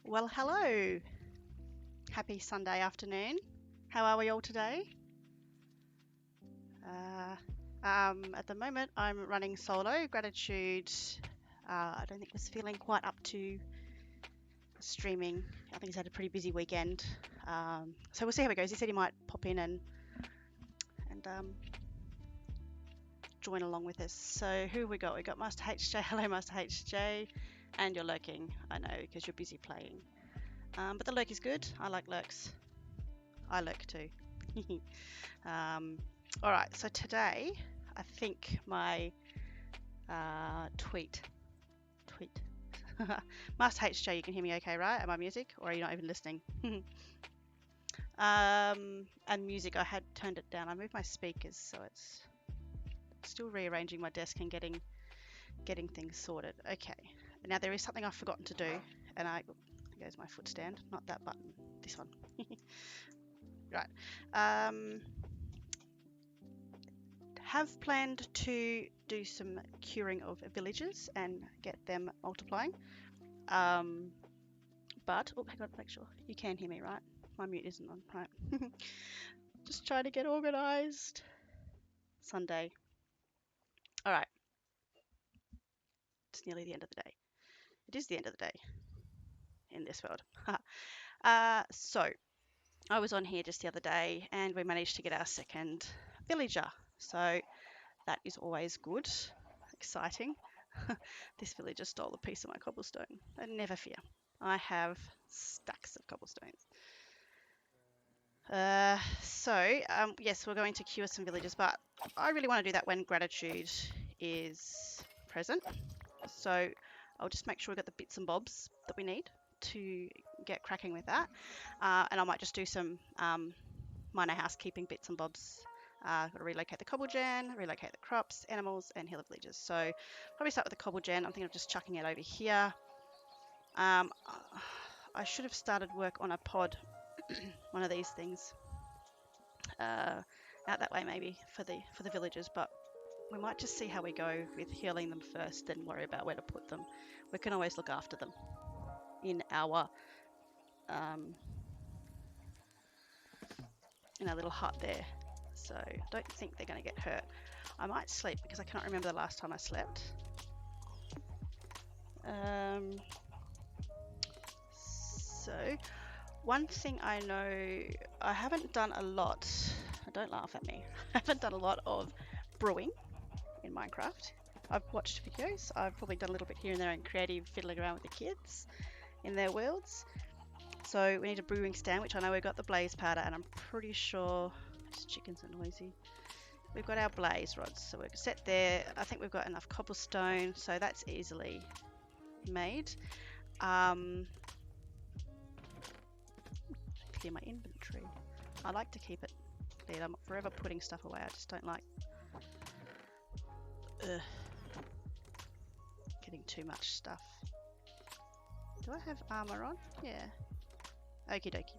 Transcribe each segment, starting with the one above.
Well, hello. Happy Sunday afternoon. How are we all today? At the moment, I'm running solo. Gratitude, I don't think was feeling quite up to streaming. I think he's had a pretty busy weekend. So we'll see how it goes. He said he might pop in and join along with us. So who have we got? We got Master HJ. Hello, Master HJ. And you're lurking. I know, because you're busy playing. But the lurk is good. I like lurks. I lurk too. All right, so today I think my tweet Master HJ, you can hear me okay, right? At my music, or are you not even listening? And music, I had turned it down. I moved my speakers, so it's still rearranging my desk and getting things sorted. Okay, now there is something I've forgotten to do, and there goes my foot stand, not that button, this one. Right. Have planned to do some curing of villagers and get them multiplying. But, oh, hang on, make sure you can hear me, right? My mute isn't on, right? Just trying to get organized. Sunday. All right. It's nearly the end of the day. It is the end of the day in this world. So, I was on here just the other day and we managed to get our second villager. So, that is always good, exciting. This villager stole a piece of my cobblestone. But never fear, I have stacks of cobblestones. Yes, we're going to cure some villagers, but I really want to do that when Gratitude is present. So I'll just make sure we've got the bits and bobs that we need to get cracking with that. And I might just do some minor housekeeping bits and bobs. Got to relocate the cobble gen, relocate the crops, animals, and heal the villagers. So probably start with the cobble gen. I'm thinking of just chucking it over here. I should have started work on a pod, one of these things, out that way maybe for the villagers, but we might just see how we go with healing them first, then worry about where to put them. We can always look after them in our little hut there. So don't think they're going to get hurt. I might sleep because I cannot remember the last time I slept. So one thing I know, I haven't done a lot, don't laugh at me, I haven't done a lot of brewing in Minecraft. I've watched videos, I've probably done a little bit here and there in creative, fiddling around with the kids in their worlds. So we need a brewing stand, which I know we've got the blaze powder, and I'm pretty sure, these chickens are noisy. We've got our blaze rods, so we're set there. I think we've got enough cobblestone, so that's easily made. Clear my inventory. I like to keep it cleared. I'm forever putting stuff away. I just don't like getting too much stuff. Do I have armor on? Yeah. Okie dokie.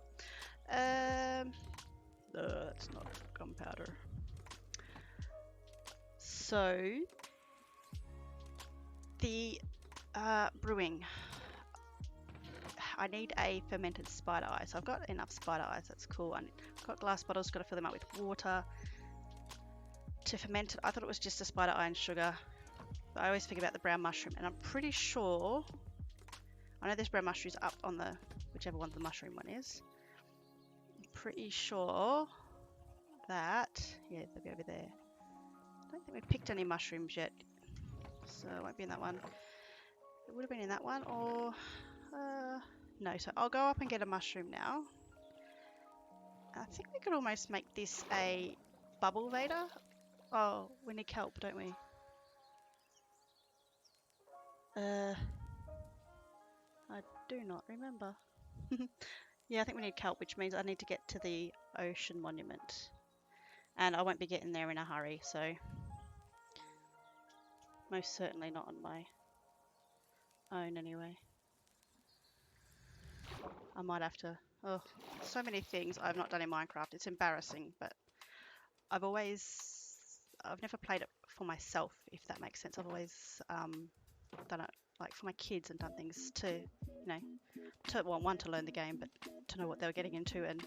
That's not gunpowder. So the brewing. I need a fermented spider eye. So I've got enough spider eyes. That's cool. I've got glass bottles. Got to fill them up with water to ferment it. I thought it was just a spider eye and sugar. But I always think about the brown mushroom, and I'm pretty sure. I know there's brown mushrooms up on the whichever one the mushroom one is. I'm pretty sure that they'll be over there. I don't think we've picked any mushrooms yet, so it won't be in that one. It would have been in that one, or no. So I'll go up and get a mushroom now. I think we could almost make this a bubble vader. Oh, we need kelp, don't we? I do not remember. Yeah, I think we need kelp, which means I need to get to the ocean monument. And I won't be getting there in a hurry, so most certainly not on my own anyway. I might have to, so many things I've not done in Minecraft. It's embarrassing, but I've never played it for myself, if that makes sense. I've always done it like for my kids and done things to you know, one to learn the game, but to know what they were getting into, and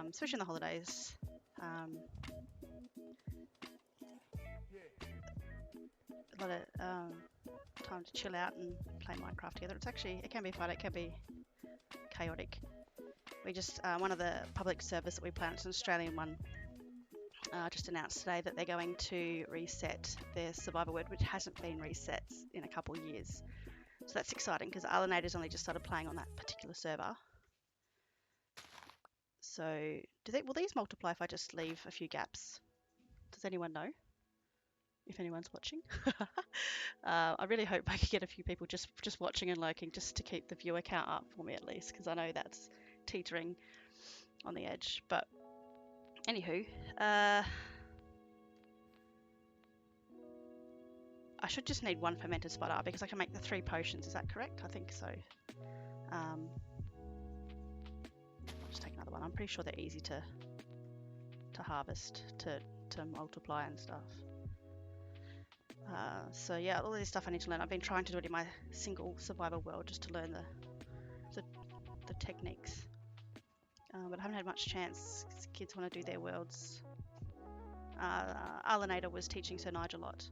especially in the holidays. A lot of time to chill out and play Minecraft together. It can be fun, it can be chaotic. We just, one of the public servers that we play on, it's an Australian one, just announced today that they're going to reset their survivor world, which hasn't been reset in a couple of years. So that's exciting because Alanator's only just started playing on that particular server. So, will these multiply if I just leave a few gaps? Does anyone know? If anyone's watching. I really hope I can get a few people just watching and lurking, just to keep the viewer count up for me at least, because I know that's teetering on the edge. But anywho, I should just need one fermented spider because I can make the 3 potions. Is that correct? I think so. I'll just take another one. I'm pretty sure they're easy to harvest, to multiply and stuff. So yeah, all this stuff I need to learn. I've been trying to do it in my single survivor world just to learn the techniques, but I haven't had much chance because kids want to do their worlds. Alanator was teaching Sir Nigel a lot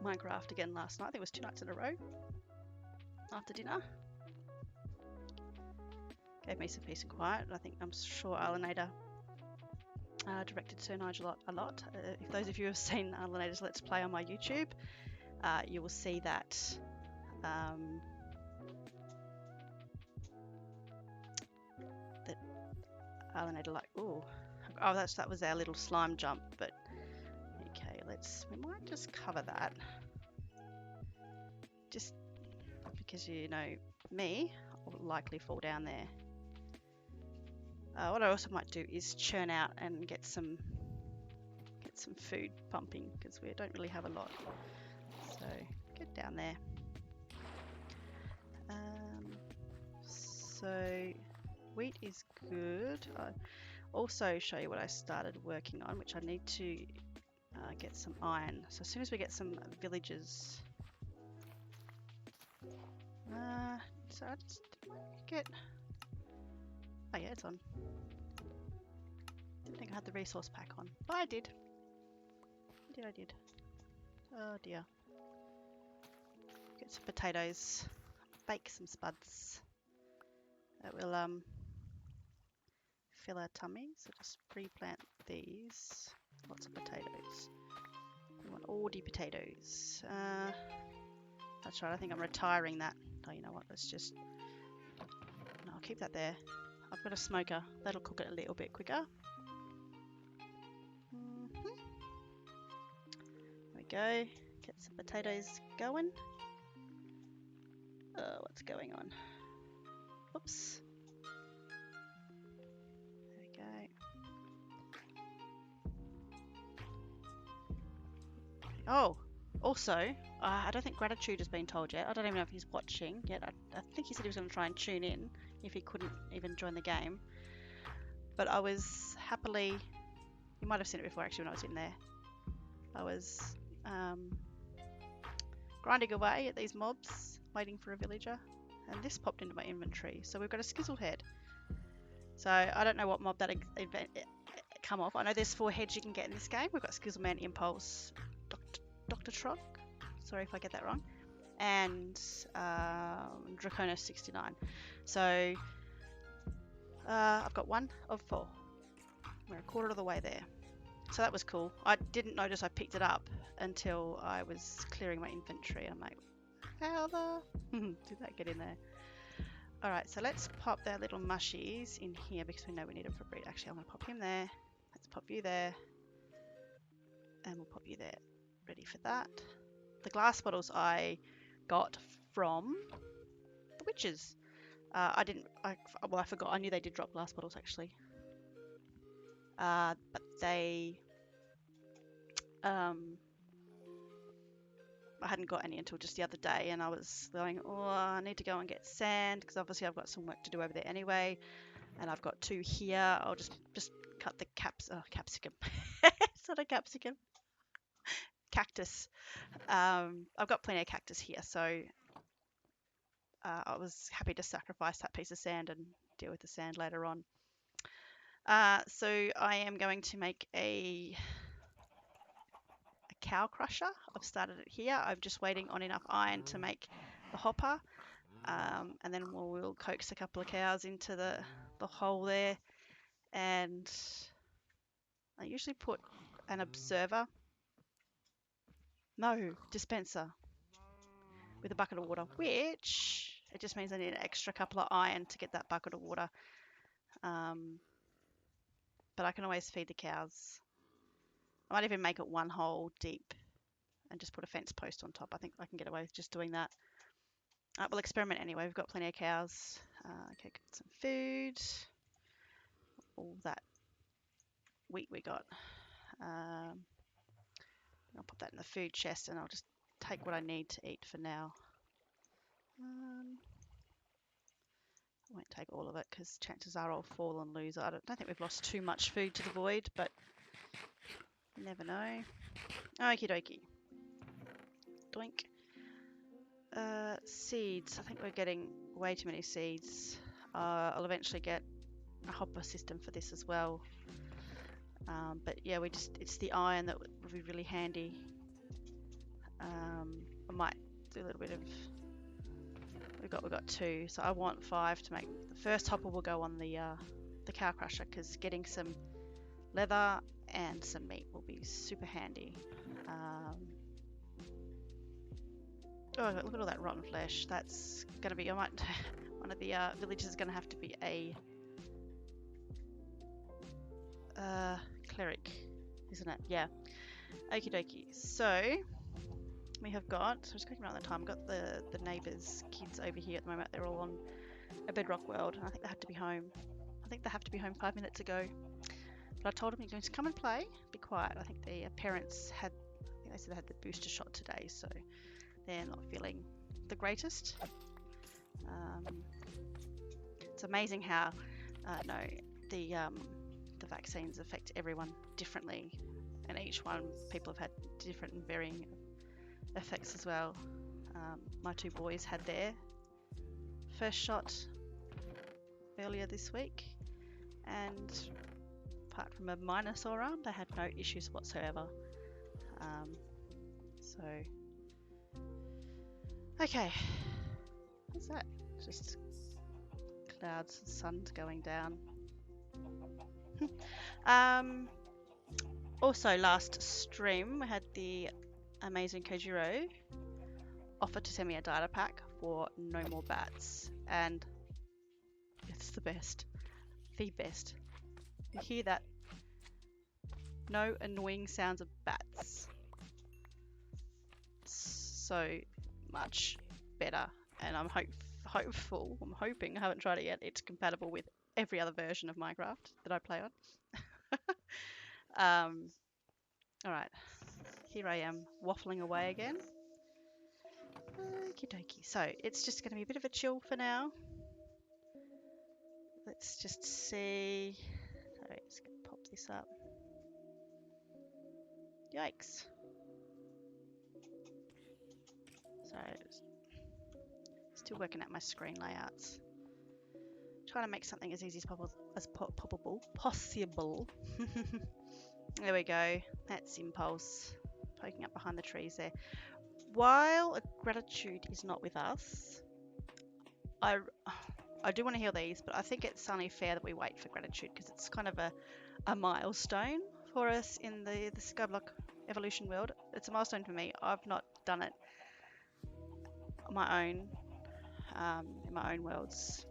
Minecraft again last night. I think it was 2 nights in a row after dinner. Gave me some peace and quiet. I'm sure Alanator directed Sir Nigel a lot. If those of you have seen Alanator's Let's Play on my YouTube, you will see that that Alanator that was our little slime jump. But okay, we might just cover that, just because you know me, I'll likely fall down there. What I also might do is churn out and get some food pumping because we don't really have a lot. So get down there. So wheat is good. I'll also show you what I started working on, which I need to get some iron. So as soon as we get some villagers, so I just get. Oh yeah, it's on. Didn't think I had the resource pack on, but I did. I did. Oh dear. Get some potatoes. Bake some spuds. That will fill our tummy. So just pre-plant these. Lots of potatoes. We want all the potatoes. That's right. I think I'm retiring that. Oh, you know what? No, I'll keep that there. I've got a smoker. That'll cook it a little bit quicker. There we go. Get some potatoes going. What's going on? Oops. There we go. Oh, also, I don't think Gratitude has been told yet. I don't even know if he's watching yet. I think he said he was going to try and tune in if he couldn't even join the game. But I was happily, you might have seen it before actually when I was in there. I was grinding away at these mobs, waiting for a villager, and this popped into my inventory. So we've got a Skizzle head. So I don't know what mob that event come off. I know there's 4 heads you can get in this game. We've got Skizzleman, Impulse, Dr. Trog, sorry if I get that wrong, and Draconis 69. So I've got 1 of 4. We're a quarter of the way there. So that was cool. I didn't notice I picked it up until I was clearing my inventory. I'm like, how the did that get in there? Alright, so let's pop their little mushies in here because we know we need them for breed. Actually, I'm going to pop him there. Let's pop you there. And we'll pop you there. Ready for that. The glass bottles I got from the witches. I forgot. I knew they did drop glass bottles actually. But they... I hadn't got any until just the other day, and I was going, oh, I need to go and get sand because obviously I've got some work to do over there anyway, and I've got 2 here. I'll just cut the capsicum. It's not a capsicum. cactus. I've got plenty of cactus here, so I was happy to sacrifice that piece of sand and deal with the sand later on. So I am going to make a cow crusher. I've started it here. I'm just waiting on enough iron to make the hopper, and then we'll coax a couple of cows into the hole there. And I usually put an observer, no, dispenser, with a bucket of water, which it just means I need an extra couple of iron to get that bucket of water. But I can always feed the cows. I might even make it one hole deep and just put a fence post on top. I think I can get away with just doing that. We'll experiment anyway. We've got plenty of cows. Okay, got some food. All that wheat we got. I'll put that in the food chest and I'll just take what I need to eat for now. I won't take all of it because chances are I'll fall and lose. I don't think we've lost too much food to the void, but you never know. Okie dokie. Doink. Seeds. I think we're getting way too many seeds. I'll eventually get a hopper system for this as well. But yeah, it's the iron that would be really handy. I might do a little bit of, we've got 2, so I want 5 to make. The first hopper will go on the cow crusher because getting some leather and some meat will be super handy. Oh, look at all that rotten flesh. That's gonna be, one of the villages is gonna have to be a cleric, isn't it? Yeah. Okie dokie. So we have got, so just clicking around the time, I've got the neighbours' kids over here at the moment. They're all on a Bedrock world, and I think they have to be home. I think they have to be home 5 minutes ago. But I told them you're going to come and play, be quiet. I think their parents had, I think they said they had the booster shot today, so they're not feeling the greatest. It's amazing how the vaccines affect everyone differently, and each one people have had different and varying effects as well. My 2 boys had their first shot earlier this week, and apart from a minor sore arm, they had no issues whatsoever. So okay, what's that? Just clouds and sun's going down. Also, last stream we had the amazing Kojiro offer to send me a data pack for No More Bats, and it's the best. You hear that? No annoying sounds of bats. So much better, and I'm hopeful. I'm hoping. I haven't tried it yet. It's compatible with every other version of Minecraft that I play on. All right, here I am waffling away again. Okie dokie. So it's just going to be a bit of a chill for now. Let's just see. Sorry, just going to pop this up. Yikes. Sorry, still working out my screen layouts. Trying to make something as easy as possible. There we go. That's Impulse poking up behind the trees there. While Gratitude is not with us, I do want to heal these, but I think it's only fair that we wait for Gratitude because it's kind of a milestone for us in the Skyblock Evolution world. It's a milestone for me. I've not done it on my own, in my own worlds.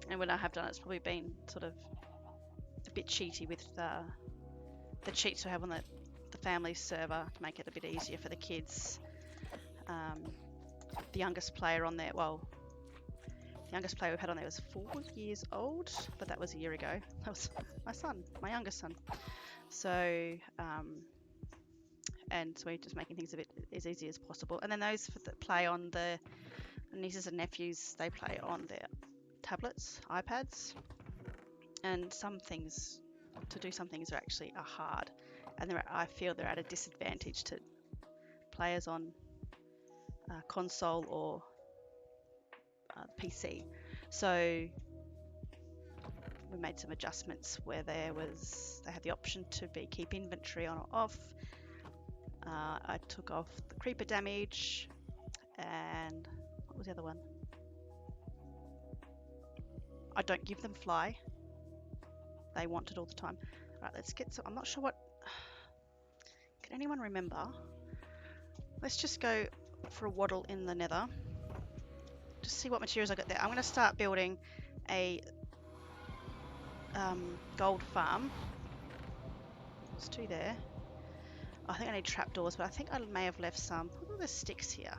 And when I have done it, it's probably been sort of a bit cheaty with the cheats we have on the family server to make it a bit easier for the kids. The youngest player on there, well, the youngest player we've had on there was 4 years old, but that was a year ago. That was my son, my youngest son. So, and so we're just making things a bit as easy as possible. And then those that play on the nieces and nephews, they play on their tablets, iPads, and some things are hard, and I feel they're at a disadvantage to players on console or PC. So we made some adjustments where they had the option to keep inventory on or off. I took off the creeper damage, and what was the other one? I don't give them fly. They want it all the time. Right, let's get some. I'm not sure what. Can anyone remember? Let's just go for a waddle in the nether. Just see what materials I got there. I'm going to start building a gold farm. There's 2 there. I think I need trapdoors, but I think I may have left some. Look at the sticks here.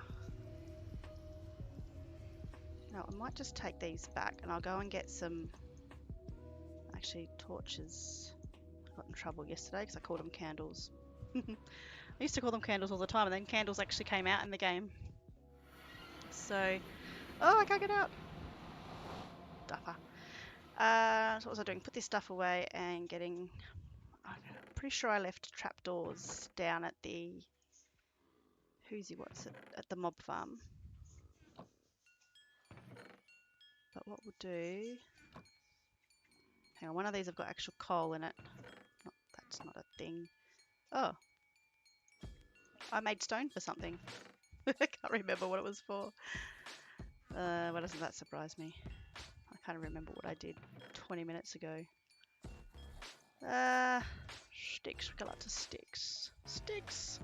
No, I might just take these back and I'll go and get some, actually, torches. I got in trouble yesterday because I called them candles. I used to call them candles all the time, and then candles actually came out in the game. So, oh, I can't get out. Duffer. So what was I doing? Put this stuff away and getting, I'm pretty sure I left trapdoors down at the, at the mob farm. But what we'll do, hang on, one of these have got actual coal in it. Oh, that's not a thing. Oh, I made stone for something. I can't remember what it was for. Why doesn't that surprise me? I can't remember what I did 20 minutes ago. Sticks, we got lots of sticks. Sticks!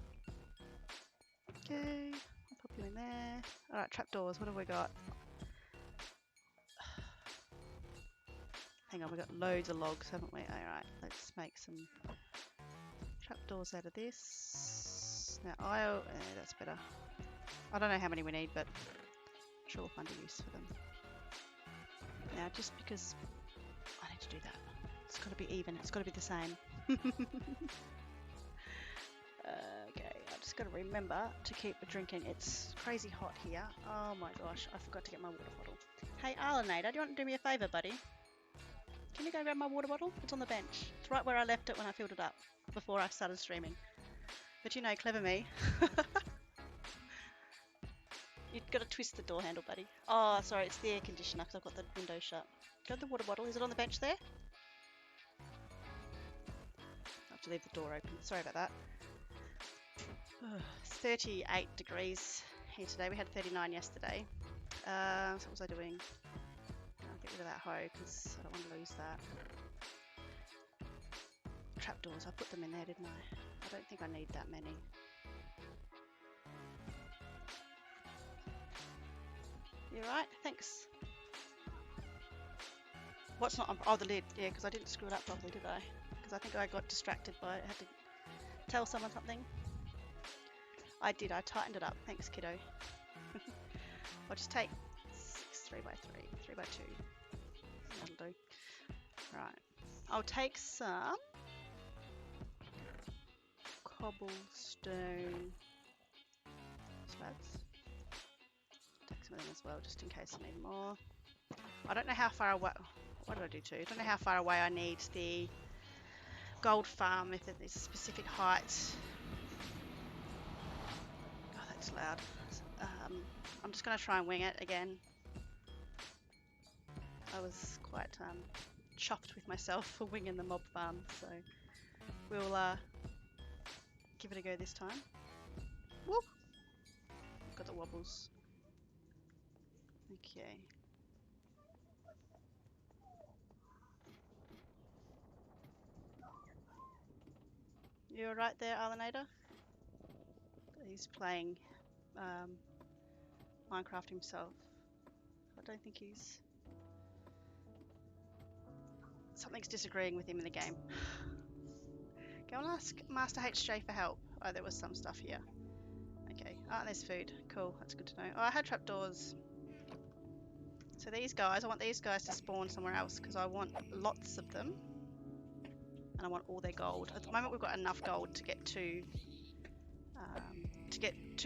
Okay, I'll pop you in there. Alright, trapdoors, what have we got? Hang on, we got loads of logs, haven't we? Alright, let's make some trapdoors out of this. Now, that's better. I don't know how many we need, but I'm sure we'll find a use for them. Now, just because I need to do that, it's got to be even, it's got to be the same. Okay, I just got to remember to keep drinking. It's crazy hot here. Oh my gosh, I forgot to get my water bottle. Hey, Arlenator, do you want to do me a favour, buddy? Can you go grab my water bottle? It's on the bench. It's right where I left it when I filled it up before I started streaming. But you know, clever me. You've got to twist the door handle, buddy. Oh, sorry, it's the air conditioner because I've got the window shut. Grab the water bottle. Is it on the bench there? I have to leave the door open. Sorry about that. It's 38 degrees here today. We had 39 yesterday. So what was I doing? I'll get rid of that hoe because I don't want to lose that. Trapdoors, I put them in there, didn't I? I don't think I need that many. You alright? Thanks. What's not on? Oh, the lid. Yeah, because I didn't screw it up properly, did I? Because I think I got distracted by it. I had to tell someone something. I did. I tightened it up. Thanks, kiddo. I'll just take 6 3x3, 3x2. That'll do. Right. I'll take some cobblestone slabs. Take some of them as well, just in case I need more. I don't know how far away. What did I do too? I don't know how far away I need the gold farm, if there's a specific height. Oh, that's loud. I'm just going to try and wing it again. I was quite chuffed with myself for winging the mob farm, so we'll give it a go this time. Whoop! Got the wobbles. Okay. You alright there, Arlenator? He's playing Minecraft himself. I don't think he's... Something's disagreeing with him in the game. Go and ask Master HJ for help. Oh, there was some stuff here. Okay. Ah, there's food. Cool. That's good to know. Oh, I had trapdoors. So these guys, I want these guys to spawn somewhere else because I want lots of them. And I want all their gold. At the moment we've got enough gold to get two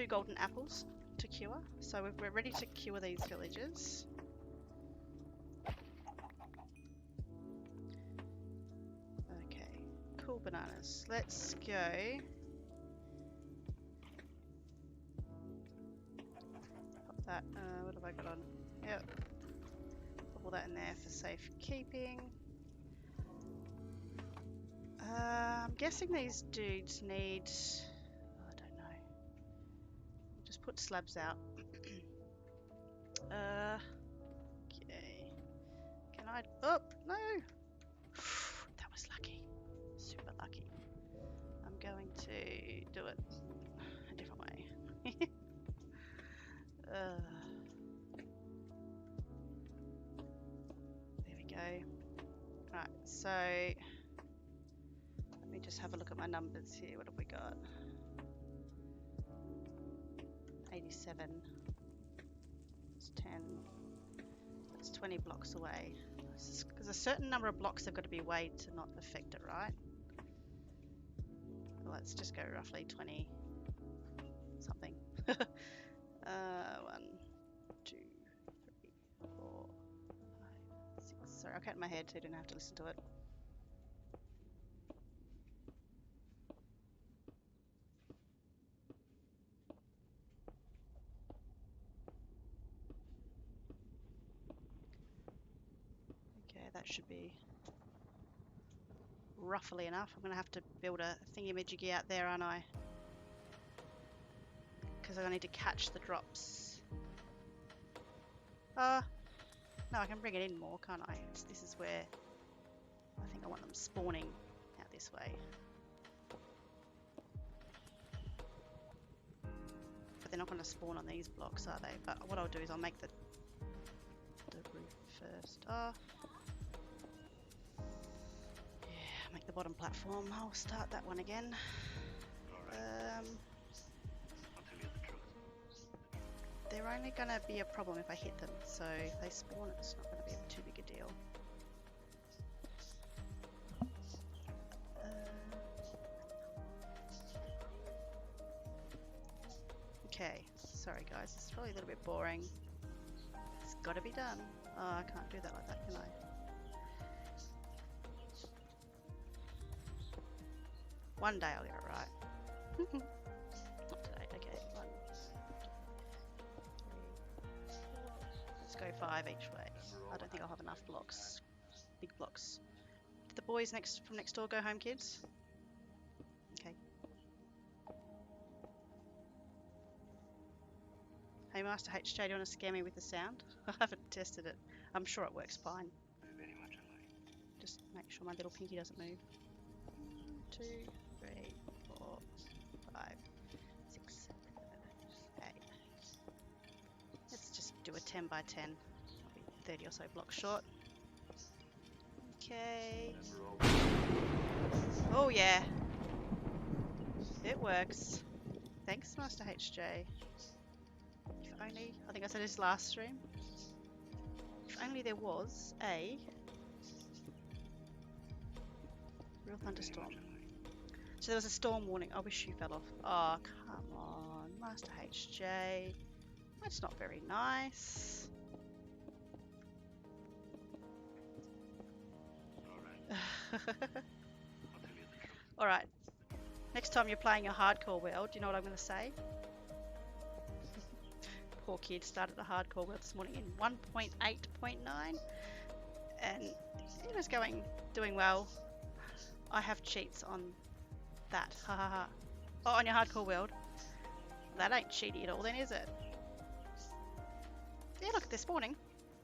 golden apples to cure. So we're ready to cure these villagers. Okay, cool bananas. Let's go that. What have I got on? Yep. Put all that in there for safekeeping. I'm guessing these dudes need... I don't know. Just put slabs out. Okay. Can I... Oh, no! That was lucky. Super lucky. I'm going to do it a different way. There we go. Right, so let me just have a look at my numbers here. What have we got? 87. It's 10. That's 20 blocks away. Because a certain number of blocks have got to be weighed to not affect it, right? Well, let's just go roughly 20 something. 1, 2, 3, 4, 5, 6. Sorry, I'll count in my head so you don't have to listen to it. Okay, that should be roughly enough. I'm going to have to build a thingy-majiggy out there, aren't I? Because I need to catch the drops. No, I can bring it in more, can't I? This is where I think I want them spawning out this way. But they're not going to spawn on these blocks, are they? But what I'll do is I'll make the roof first. Yeah, make the bottom platform. I'll start that one again. They're only going to be a problem if I hit them, so if they spawn, it's not going to be too big a deal. Okay, sorry guys, it's probably a little bit boring. It's got to be done. Oh, I can't do that like that, can I? One day I'll get it right. Not today, okay. 1, 2, 3, 4. Let's go 5 each way. I don't think I'll have enough blocks. Big blocks. Did the boys from next door go home, kids? Okay. Hey Master HJ, do you want to scare me with the sound? I haven't tested it. I'm sure it works fine. Just make sure my little pinky doesn't move. 2, 3, 4, 5, 6, 7, 8. Let's just do a 10 by 10. I'll be 30 or so blocks short. Okay. Oh yeah. It works. Thanks, Master HJ. If only, I think I said this last stream. If only there was a real thunderstorm. So there was a storm warning. I wish you fell off. Oh, come on, Master HJ. That's not very nice. Alright. Next time you're playing a hardcore world, do you know what I'm going to say? Poor kid started a hardcore world this morning in 1.8.9 and he was doing well. I have cheats on that. Ha ha ha. Oh, on your hardcore world. That ain't cheaty at all then, is it? Yeah, look, they're spawning.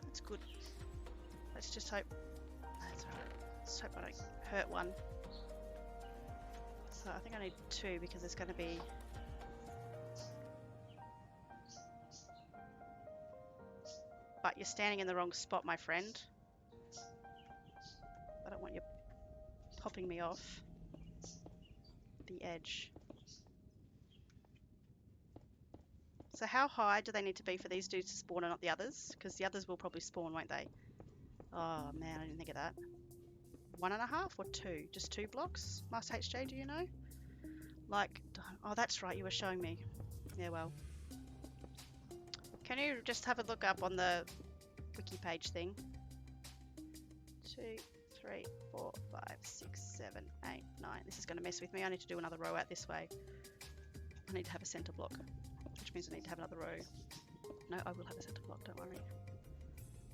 That's good. Let's just hope. That's alright. Let's hope I don't hurt one. So I think I need 2 because there's going to be... But you're standing in the wrong spot, my friend. I don't want you popping me off the edge. So how high do they need to be for these dudes to spawn and not the others? Because the others will probably spawn, won't they? Oh man, I didn't think of that. 1.5 or 2? Just 2 blocks? Master HJ, do you know? Like, oh that's right, you were showing me. Yeah, well. Can you just have a look up on the wiki page thing? 2, 3, 4, 5, 6, 7, 8, 9. This is going to mess with me. I need to do another row out this way. I need to have a center block, which means I need to have another row. No, I will have a center block, don't worry.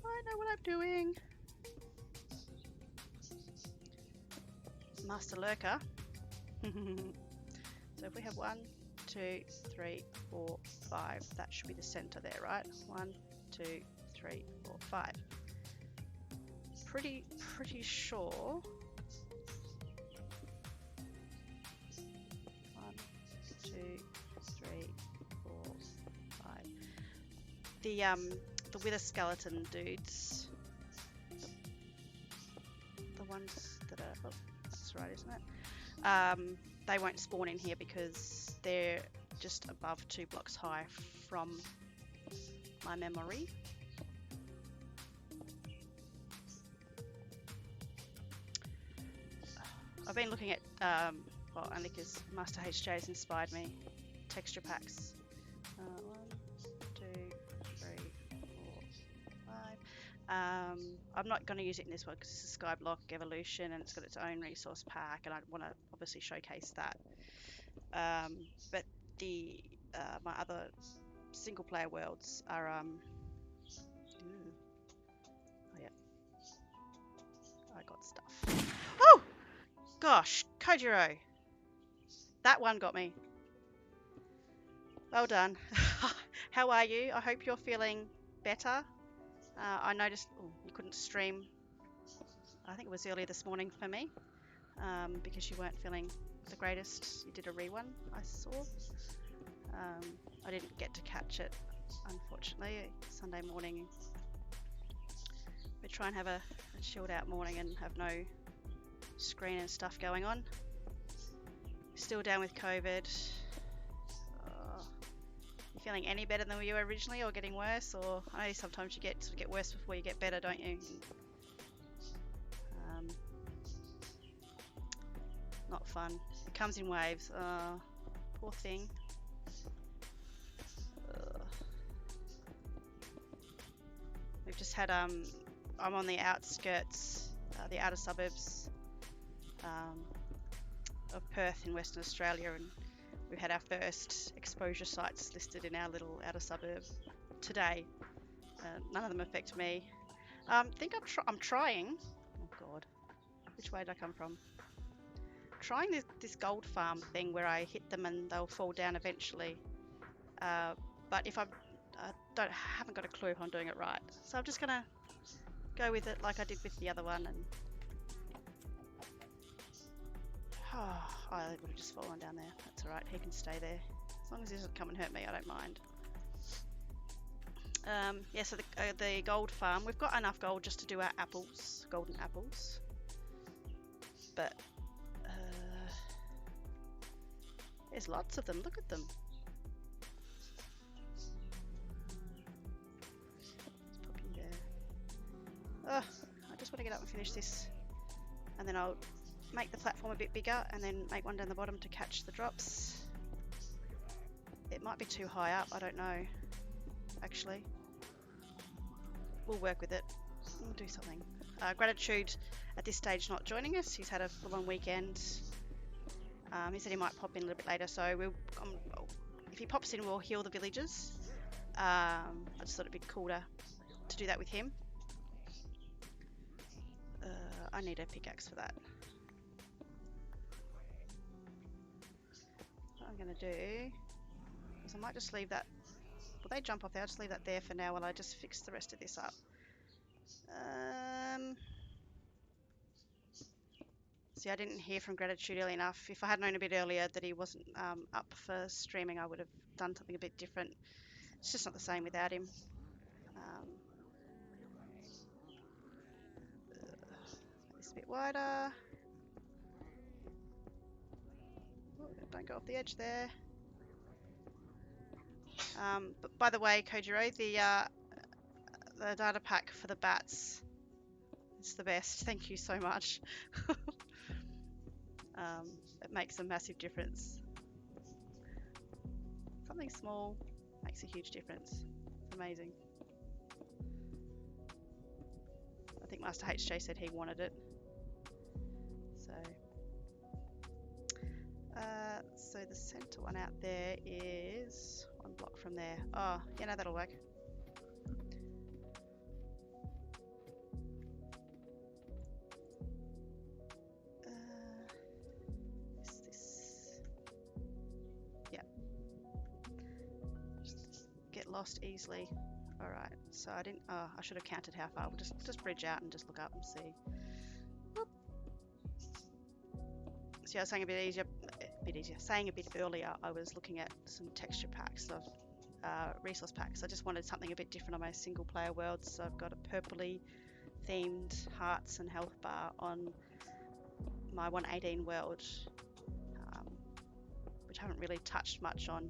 I know what I'm doing. Master Lurker. So if we have 1, 2, 3, 4, 5, that should be the center there, right? 1, 2, 3, 4, 5. Pretty sure. 1, 2, 3, 4, 5. The wither skeleton dudes. The ones that are, oh, that's right, isn't it? They won't spawn in here because they're just above 2 blocks high from my memory. I've been looking at, well, only because Master HJ has inspired me, texture packs. 1, 2, 3, 4, 5. I'm not going to use it in this one because it's a Skyblock Evolution and it's got its own resource pack, and I want to obviously showcase that. But the my other single player worlds are oh yeah, I got stuff. Oh gosh, Kojiro, that one got me. Well done. How are you? I hope you're feeling better. I noticed you couldn't stream. I think it was earlier this morning for me, because you weren't feeling the greatest. You did a rerun, I saw. I didn't get to catch it, unfortunately. Sunday morning, we try and have a chilled out morning and have no screen and stuff going on. Still down with COVID. You feeling any better than you were originally, or getting worse? Or I know sometimes you get worse before you get better, don't you? Not fun. It comes in waves. Poor thing. We've just had I'm on the outskirts, the outer suburbs of Perth in Western Australia, and we've had our first exposure sites listed in our little outer suburb today. None of them affect me. I think I'm trying. Oh God, which way did I come from? Trying this gold farm thing where I hit them and they'll fall down eventually. But if I haven't got a clue if I'm doing it right, so I'm just gonna go with it like I did with the other one. And I would have just fallen down there. That's all right. He can stay there as long as he doesn't come and hurt me. I don't mind. Yeah. So the gold farm, we've got enough gold just to do our apples, golden apples. But there's lots of them. Look at them. Let's pop you there. I just want to get up and finish this, and then I'll make the platform a bit bigger and then make one down the bottom to catch the drops. It might be too high up, I don't know, actually. We'll work with it. We'll do something. Gratitude at this stage not joining us. He's had a long weekend. He said he might pop in a little bit later, so if he pops in, we'll heal the villagers. I just thought it'd be cool to do that with him. I need a pickaxe for that. What I'm going to do is I might just leave that. Will they jump off there? I'll just leave that there for now while I just fix the rest of this up. See, I didn't hear from Gratitude early enough. If I had known a bit earlier that he wasn't up for streaming, I would have done something a bit different. It's just not the same without him. Make this a bit wider. Ooh, don't go off the edge there. But by the way, Kojiro, the data pack for the bats, it's the best. Thank you so much. It makes a massive difference. Something small makes a huge difference. It's amazing. I think Master HJ said he wanted it. So the center one out there is 1 block from there. Oh, yeah, no, that'll work. lost easily. Alright, so I didn't, oh, I should have counted how far. We'll just bridge out and just look up and see. Whoop. See, I was saying saying a bit earlier, I was looking at some texture packs of resource packs. I just wanted something a bit different on my single player world, so I've got a purpley themed hearts and health bar on my 118 world, which I haven't really touched much on.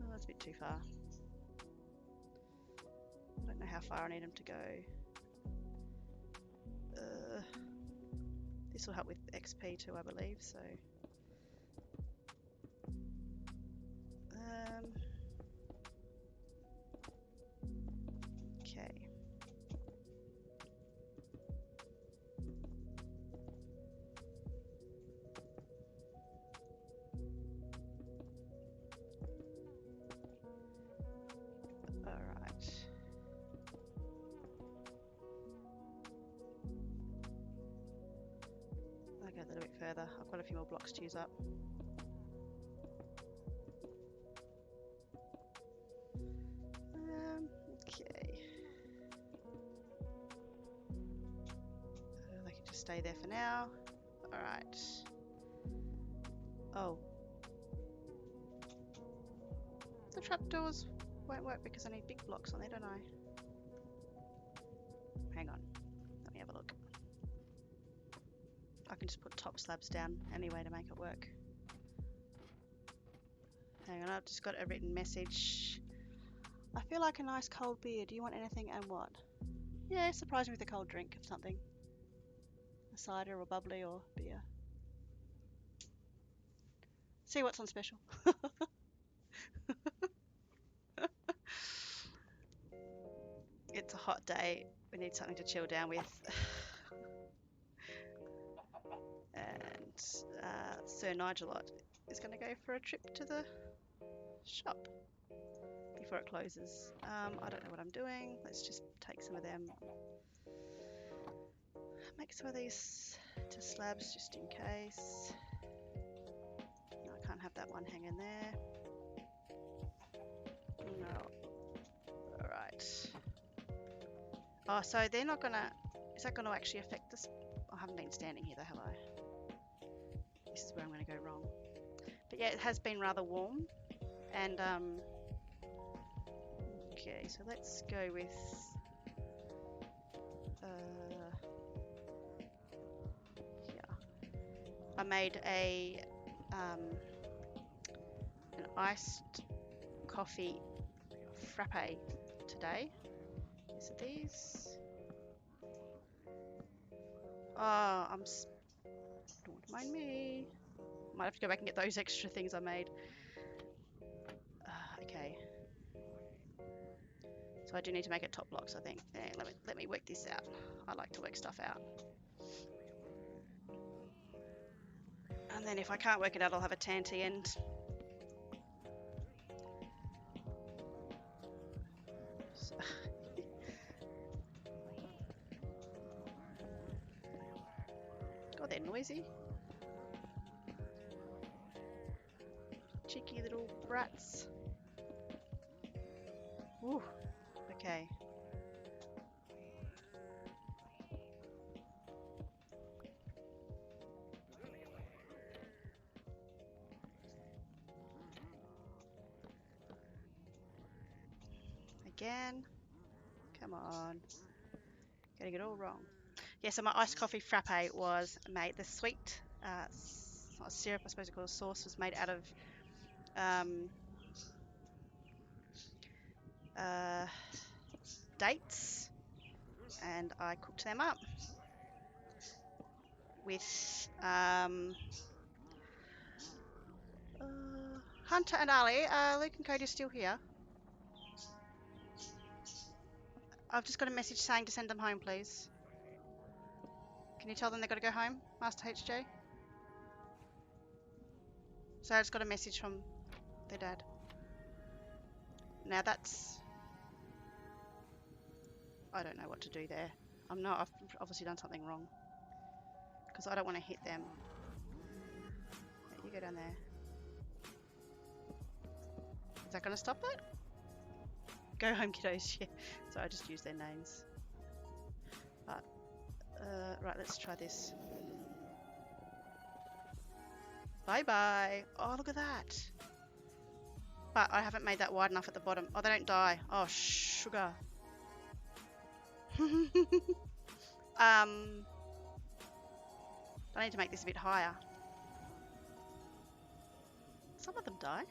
Oh, that's a bit too far. I don't know how far I need them to go. This will help with XP too, I believe, so okay. A little bit further. I've got a few more blocks to use up. Okay. They can just stay there for now. Alright. Oh. The trapdoors won't work because I need big blocks on there, don't I? Hang on. Let me have a look. I can just put top slabs down anyway to make it work. Hang on, I've just got a written message. I feel like a nice cold beer. Do you want anything and what? Yeah, surprise me with a cold drink of something. A cider or bubbly or beer. See what's on special. It's a hot day. We need something to chill down with. And Sir Nigelot is going to go for a trip to the shop before it closes. I don't know what I'm doing. Let's just take some of them. Make some of these to slabs just in case. No, I can't have that one hanging there. No. Alright. Oh, so they're not going to... Is that going to actually affect this? I haven't been standing here though, have I? This is where I'm going to go wrong. But yeah, it has been rather warm. And, okay, so let's go with... I made a an iced coffee frappe today. Is it these? Oh, don't mind me. Might have to go back and get those extra things I made. Okay. So I do need to make it top blocks, I think. Yeah, let me work this out. I like to work stuff out. And then if I can't work it out, I'll have a tanty end. God, they're noisy. Cheeky little brats. Ooh, okay. Again. Come on. Getting it all wrong. Yeah, so my iced coffee frappe was made, the sweet, it's not syrup, I suppose you call it, sauce was made out of dates, and I cooked them up with Hunter and Ali. Luke and Cody are still here. I've just got a message saying to send them home, please. Can you tell them they've got to go home, Master HJ? So I just got a message from their dad. Now that's... I don't know what to do there. I've obviously done something wrong. Because I don't want to hit them. Yeah, you go down there. Is that going to stop that? Go home, kiddos. Yeah. So I just use their names. But, right, let's try this. Bye-bye. Oh, look at that. But I haven't made that wide enough at the bottom. Oh, they don't die. Oh, sugar. I need to make this a bit higher. Some of them die.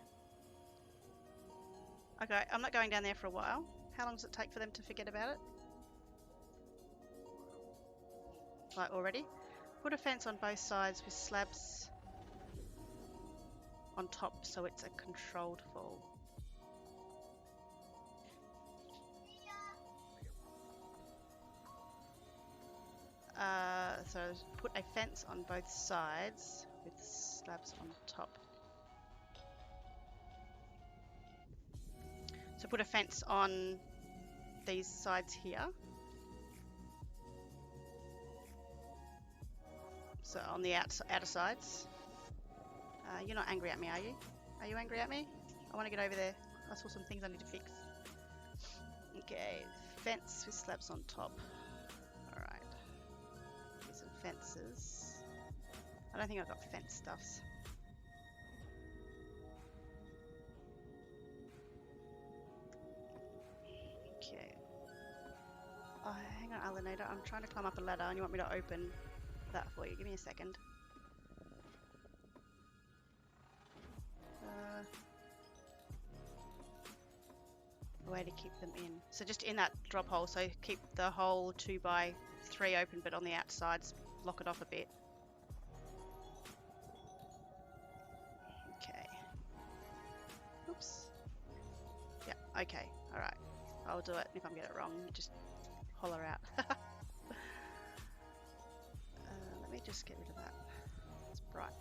Okay, I'm not going down there for a while. How long does it take for them to forget about it? Like already? Put a fence on both sides with slabs on top so it's a controlled fall. So put a fence on both sides with slabs on top. So put a fence on these sides here. So on the outer sides. You're not angry at me, are you? Are you angry at me? I want to get over there. I saw some things I need to fix. Okay, fence with slabs on top. Alright. Here's some fences. I don't think I've got fence stuffs. Okay. Oh, hang on, Alinator. I'm trying to climb up a ladder and you want me to open that for you. Give me a second. A way to keep them in. So just in that drop hole, so keep the whole 2x3 open, but on the outsides, lock it off a bit. Okay. Oops. Yeah, okay, alright. I'll do it. If I get it wrong, just holler out. Let me just get rid of that. It's bright.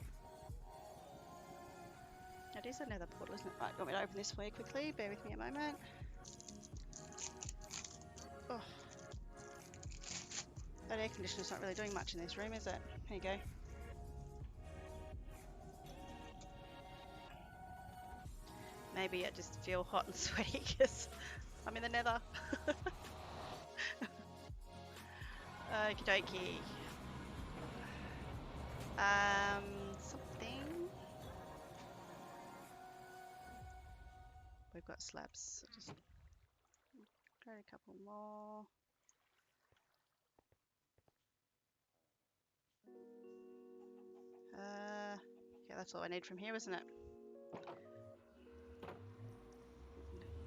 It is another portal, isn't it? Right, you want me to open this for you quickly? Bear with me a moment. Oh. That air conditioner's not really doing much in this room, is it? Here you go. Maybe I just feel hot and sweaty because I'm in the nether. Okie dokie. Something. We've got slabs. So just grab a couple more. Yeah, that's all I need from here, isn't it?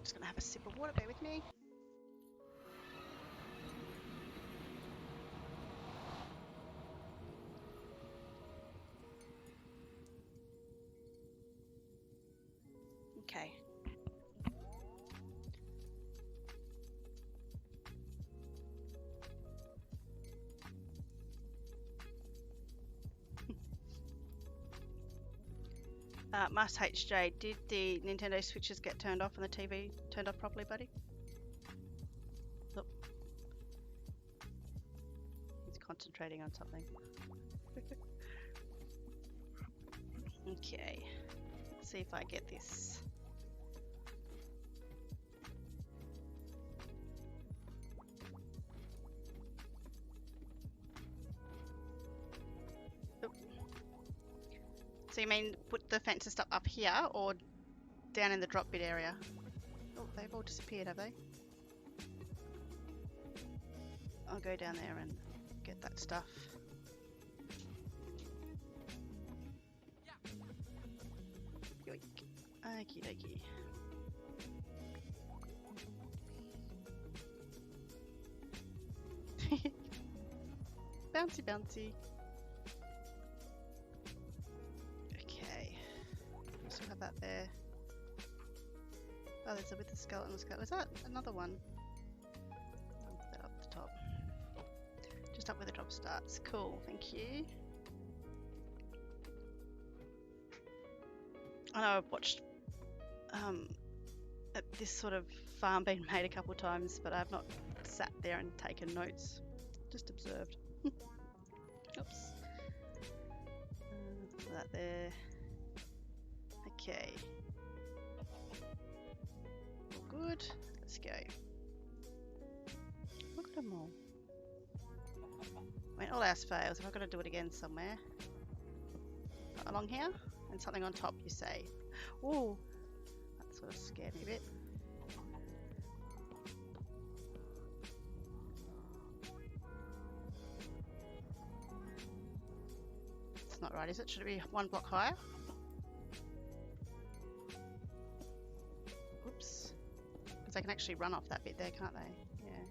Just gonna have a sip of water. Bear with me. Okay. Must HJ, did the Nintendo switches get turned off and the TV turned off properly, buddy? Look. He's concentrating on something. Okay. Let's see if I get this. So you mean put the fences up here or down in the drop bit area? Oh, they've all disappeared, have they? I'll go down there and get that stuff. Yoink. Okie dokie. Bouncy bouncy. Have that there. Oh, there's a with the skeleton. Was that another one? I'll put that up the top. Just up where the drop starts. Cool, thank you. I know I've watched this sort of farm being made a couple of times, but I've not sat there and taken notes. Just observed. Oops. Put that there. Okay. All good. Let's go. Look at them all. I mean, all else fails. If I've got to do it again somewhere. Along here? And something on top, you say. Ooh! That sort of scared me a bit. It's not right, is it? Should it be one block higher? Oops. Because they can actually run off that bit there, can't they? Yeah.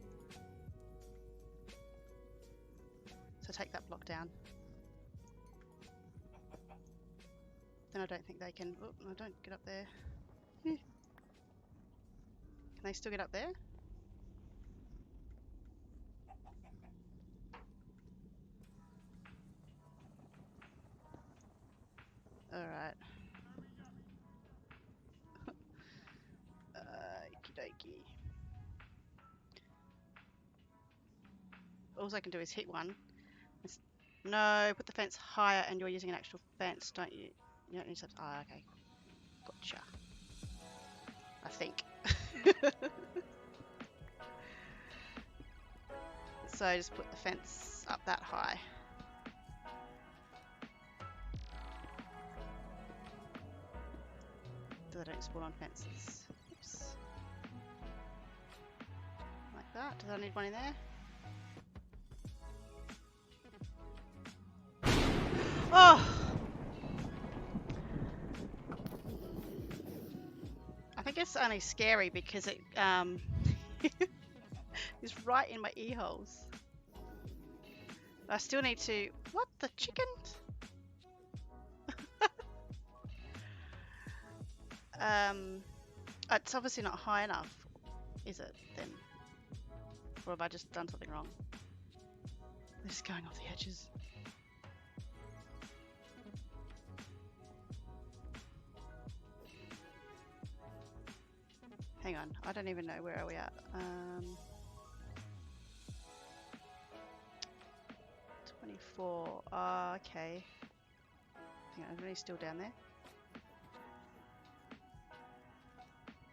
So take that block down. Then I don't think they can... Oh, no, don't get up there. Can they still get up there? Alright. Okie dokie. All I can do is hit one. No, put the fence higher and you're using an actual fence, don't you? You don't need to... Ah, okay. Gotcha. I think. So just put the fence up that high. So they don't spawn on fences. Oops. Like that. Does I need one in there? Oh! I think it's only scary because it is right in my ear holes. I still need to... What? The chicken? It's obviously not high enough, is it, then? Or have I just done something wrong? They're just going off the edges. Hang on, I don't even know where are we at. 24. Okay. Hang on, is really still down there?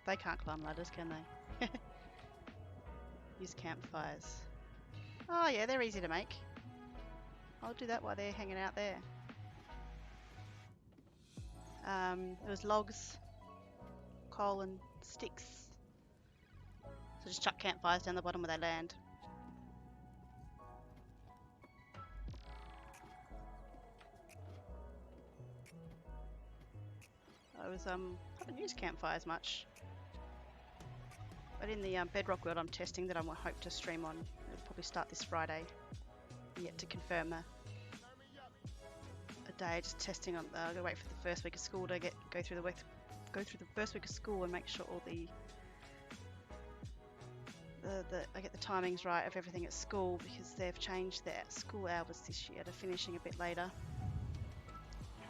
They can't climb ladders, can they? Use campfires. Oh yeah, they're easy to make. I'll do that while they're hanging out there. There was logs, coal and sticks. So just chuck campfires down the bottom where they land. Haven't used campfires much. But in the Bedrock world I'm testing that I hope to stream on, it'll probably start this Friday. Yet to confirm a day, just testing on. I've got to wait for the first week of school to go through the first week of school and make sure all I get the timings right of everything at school, because they've changed their school hours this year to finishing a bit later.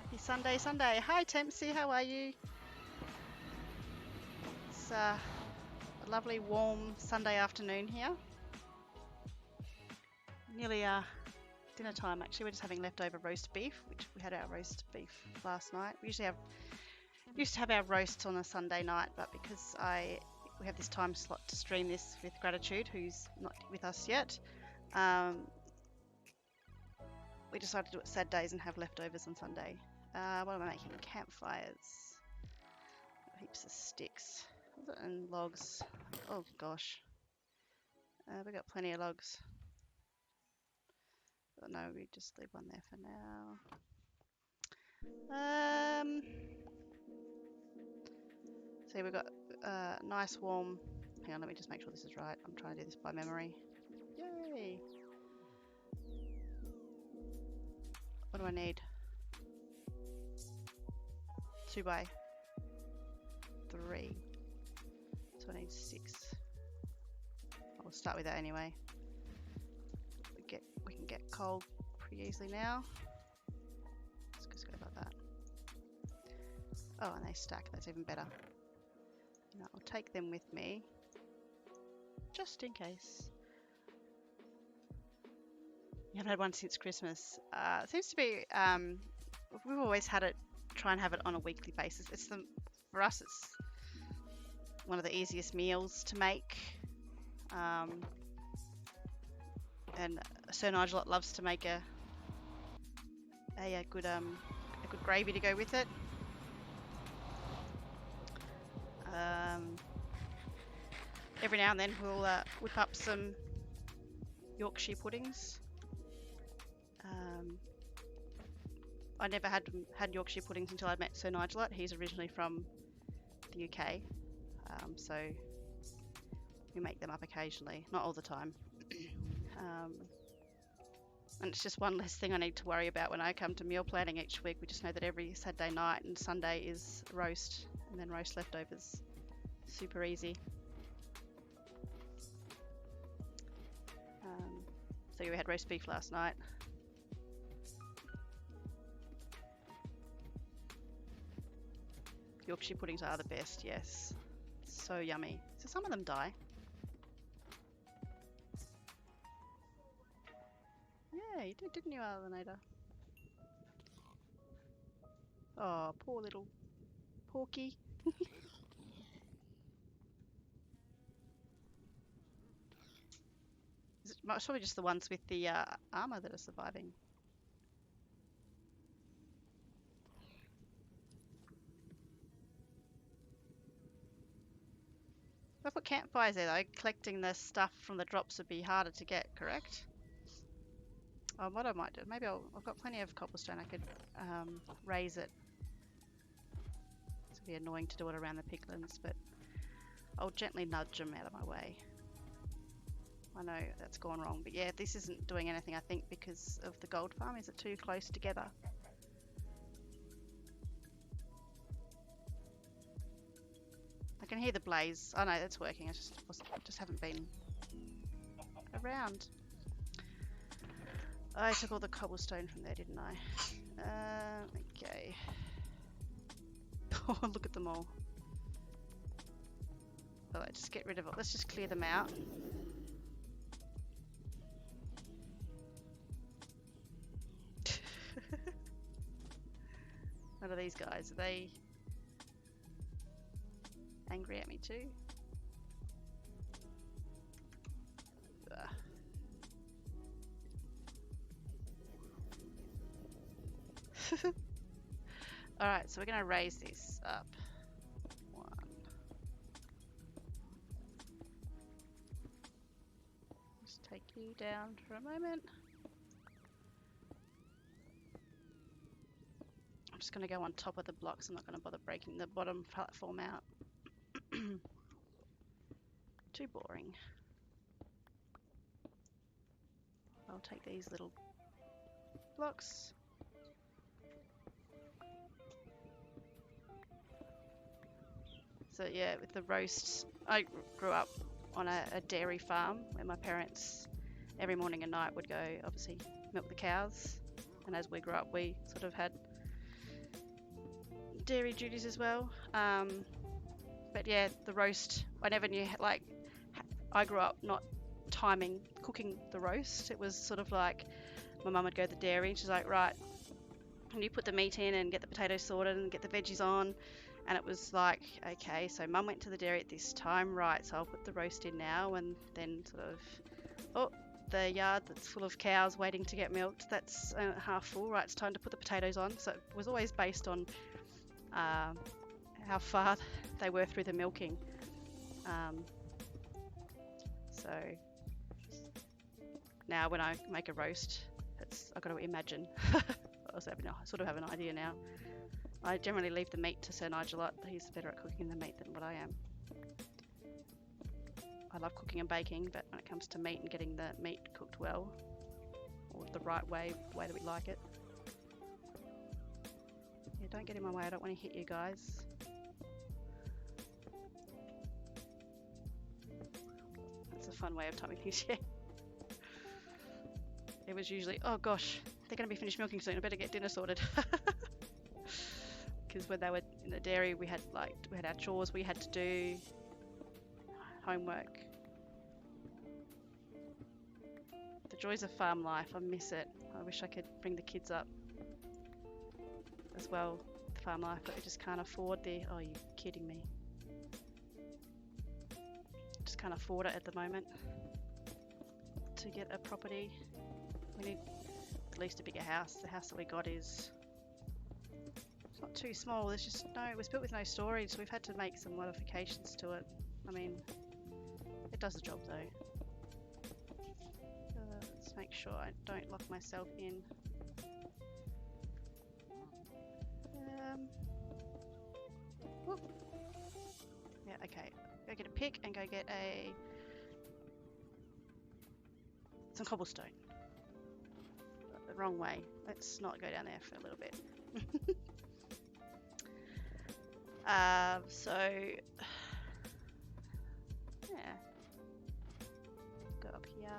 Happy Sunday. Hi Tempsy, how are you? It's a lovely warm Sunday afternoon here. Nearly dinner time actually. We're just having leftover roast beef, which we had our roast beef last night. We used to have our roasts on a Sunday night, but because we have this time slot to stream this with Gratitude, who's not with us yet, we decided to do it Saturdays and have leftovers on Sunday. What am I making? Campfires. Heaps of sticks. And logs. Oh gosh. We got plenty of logs. But no, we just leave one there for now. See, we've got nice warm... Hang on, let me just make sure this is right. I'm trying to do this by memory. Yay! What do I need? 2 by 3. So I need 6. I'll start with that anyway. We can get coal pretty easily now. Let's just go like that. Oh, and they stack. That's even better. Now I'll take them with me, just in case. You haven't had one since Christmas. It seems to be. We've always had it. Try and have it on a weekly basis. For us, it's one of the easiest meals to make. And Sir Nigel loves to make a good gravy to go with it. Every now and then we'll whip up some Yorkshire puddings. I never had Yorkshire puddings until I met Sir Nigel. He's originally from the UK, so we make them up occasionally, not all the time. And it's just one less thing I need to worry about when I come to meal planning each week. We just know that every Saturday night and Sunday is roast, and then roast leftovers. Super easy. So we had roast beef last night. Yorkshire puddings are the best, yes. So yummy. So some of them die. Yeah, you did, didn't you, Alanator? Oh, poor little porky. It's probably just the ones with the armor that are surviving. If I put campfires there though, collecting the stuff from the drops would be harder to get, correct? Oh, what I might do, maybe I've got plenty of cobblestone, I could raise it. It's be annoying to do it around the piglins, but I'll gently nudge them out of my way. I know that's gone wrong, but yeah, this isn't doing anything, I think, because of the gold farm. Is it too close together? I can hear the blaze. Oh no, that's working. I just haven't been around. I took all the cobblestone from there, didn't I? Okay. Oh, look at them all. Alright, just get rid of it. Let's just clear them out. What are these guys? Are they angry at me too? Alright, so we're going to raise this up. One. Just take you down for a moment. I'm just going to go on top of the blocks. I'm not going to bother breaking the bottom platform out. Too boring. I'll take these little blocks. So yeah, with the roasts, I grew up on a dairy farm where my parents every morning and night would go obviously milk the cows, and as we grew up we sort of had dairy duties as well. But yeah, the roast, I never knew, like, I grew up not timing cooking the roast. It was sort of like my mum would go to the dairy and she's like, right, and you put the meat in and get the potatoes sorted and get the veggies on. And it was like, okay, so mum went to the dairy at this time, right, so I'll put the roast in now, and then sort of, oh, the yard that's full of cows waiting to get milked, that's half full, right, it's time to put the potatoes on. So it was always based on how far they were through the milking. So now when I make a roast, I've got to imagine. I sort of have an idea now. I generally leave the meat to Sir Nigel. He's better at cooking the meat than what I am. I love cooking and baking, but when it comes to meat and getting the meat cooked well, or the right way, the way that we like it. Yeah, don't get in my way. I don't want to hit you guys. That's a fun way of timing things, yeah. It was usually, oh gosh, they're going to be finished milking soon. I better get dinner sorted. Because when they were in the dairy, we had our chores we had to do, homework. The joys of farm life, I miss it. I wish I could bring the kids up as well, the farm life, but we just can't afford the, oh, you're kidding me. Just can't afford it at the moment to get a property. We need at least a bigger house. The house that we got is it's not too small. There's just no. It was built with no storage, so we've had to make some modifications to it. I mean, it does the job though. Let's make sure I don't lock myself in. Whoop. Yeah, okay. Go get a pick and go get some cobblestone. The wrong way. Let's not go down there for a little bit. So yeah, go up here.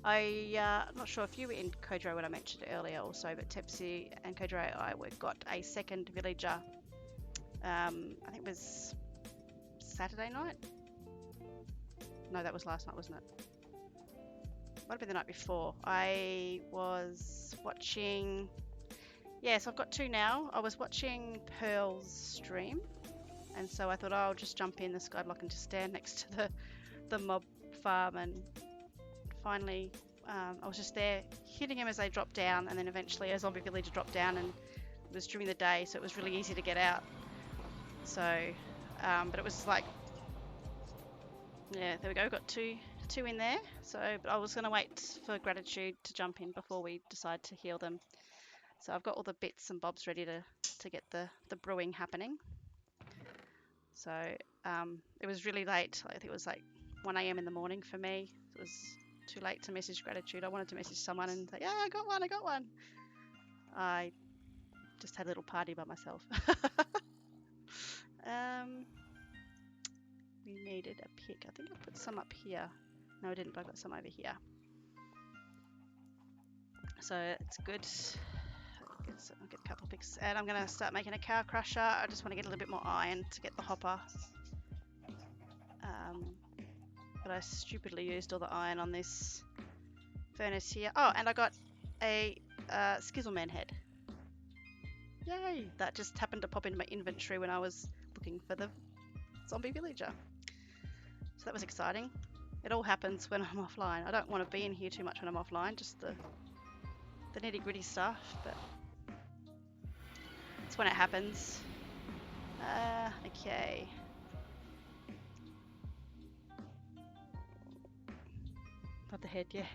I'm not sure if you were in Kodro when I mentioned it earlier also, but Tepsi and Kodro got a second villager. I think it was Saturday night. No, that was last night, wasn't it? Might have been the night before. I was watching. Yes, I've got two now. I was watching Pearl's stream, and so I thought, oh, I'll just jump in the skyblock and just stand next to the mob farm. And finally, I was just there hitting him as they dropped down, and then eventually a zombie villager dropped down, and it was during the day, so it was really easy to get out. So, but it was like, yeah, there we go. Got two in there. So, but I was going to wait for Gratitude to jump in before we decide to heal them. So I've got all the bits and bobs ready to get the brewing happening. So it was really late. I think it was like 1 AM in the morning for me. It was too late to message Gratitude. I wanted to message someone and say, yeah, I got one. I just had a little party by myself. We needed a pick. I think I put some up here. No, I didn't, but I got some over here. So it's good. I'll get a couple of picks. And I'm going to start making a cow crusher. I just want to get a little bit more iron to get the hopper. But I stupidly used all the iron on this furnace here. Oh, and I got a Skizzleman head. Yay! That just happened to pop into my inventory when I was looking for the zombie villager. So that was exciting. It all happens when I'm offline. I don't want to be in here too much when I'm offline, just the nitty gritty stuff, but it's when it happens. Okay. Got the head, yeah.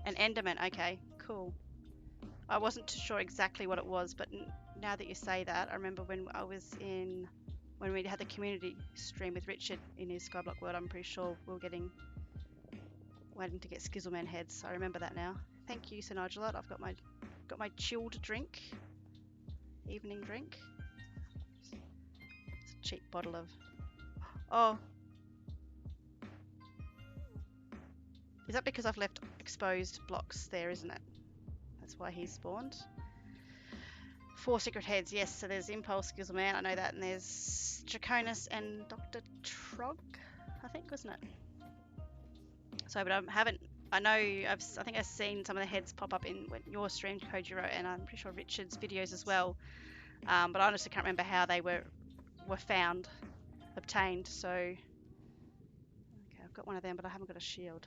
An Enderman, okay, cool. I wasn't too sure exactly what it was, but now that you say that, I remember when we had the community stream with Richard in his Skyblock world, I'm pretty sure we were waiting to get Skizzleman heads. I remember that now. Thank you, Sir Nigelot. I've got my chilled drink, evening drink. It's a cheap bottle of. Oh, is that because I've left exposed blocks there? Isn't it? That's why he spawned. 4 secret heads. Yes. So there's Impulse, Skizzleman. I know that, and there's Draconis and Dr. Trog, I think, wasn't it? So, but I haven't. I think I've seen some of the heads pop up in your stream, Kojiro, and I'm pretty sure Richard's videos as well. But I honestly can't remember how they were obtained. So, okay, I've got one of them, but I haven't got a shield.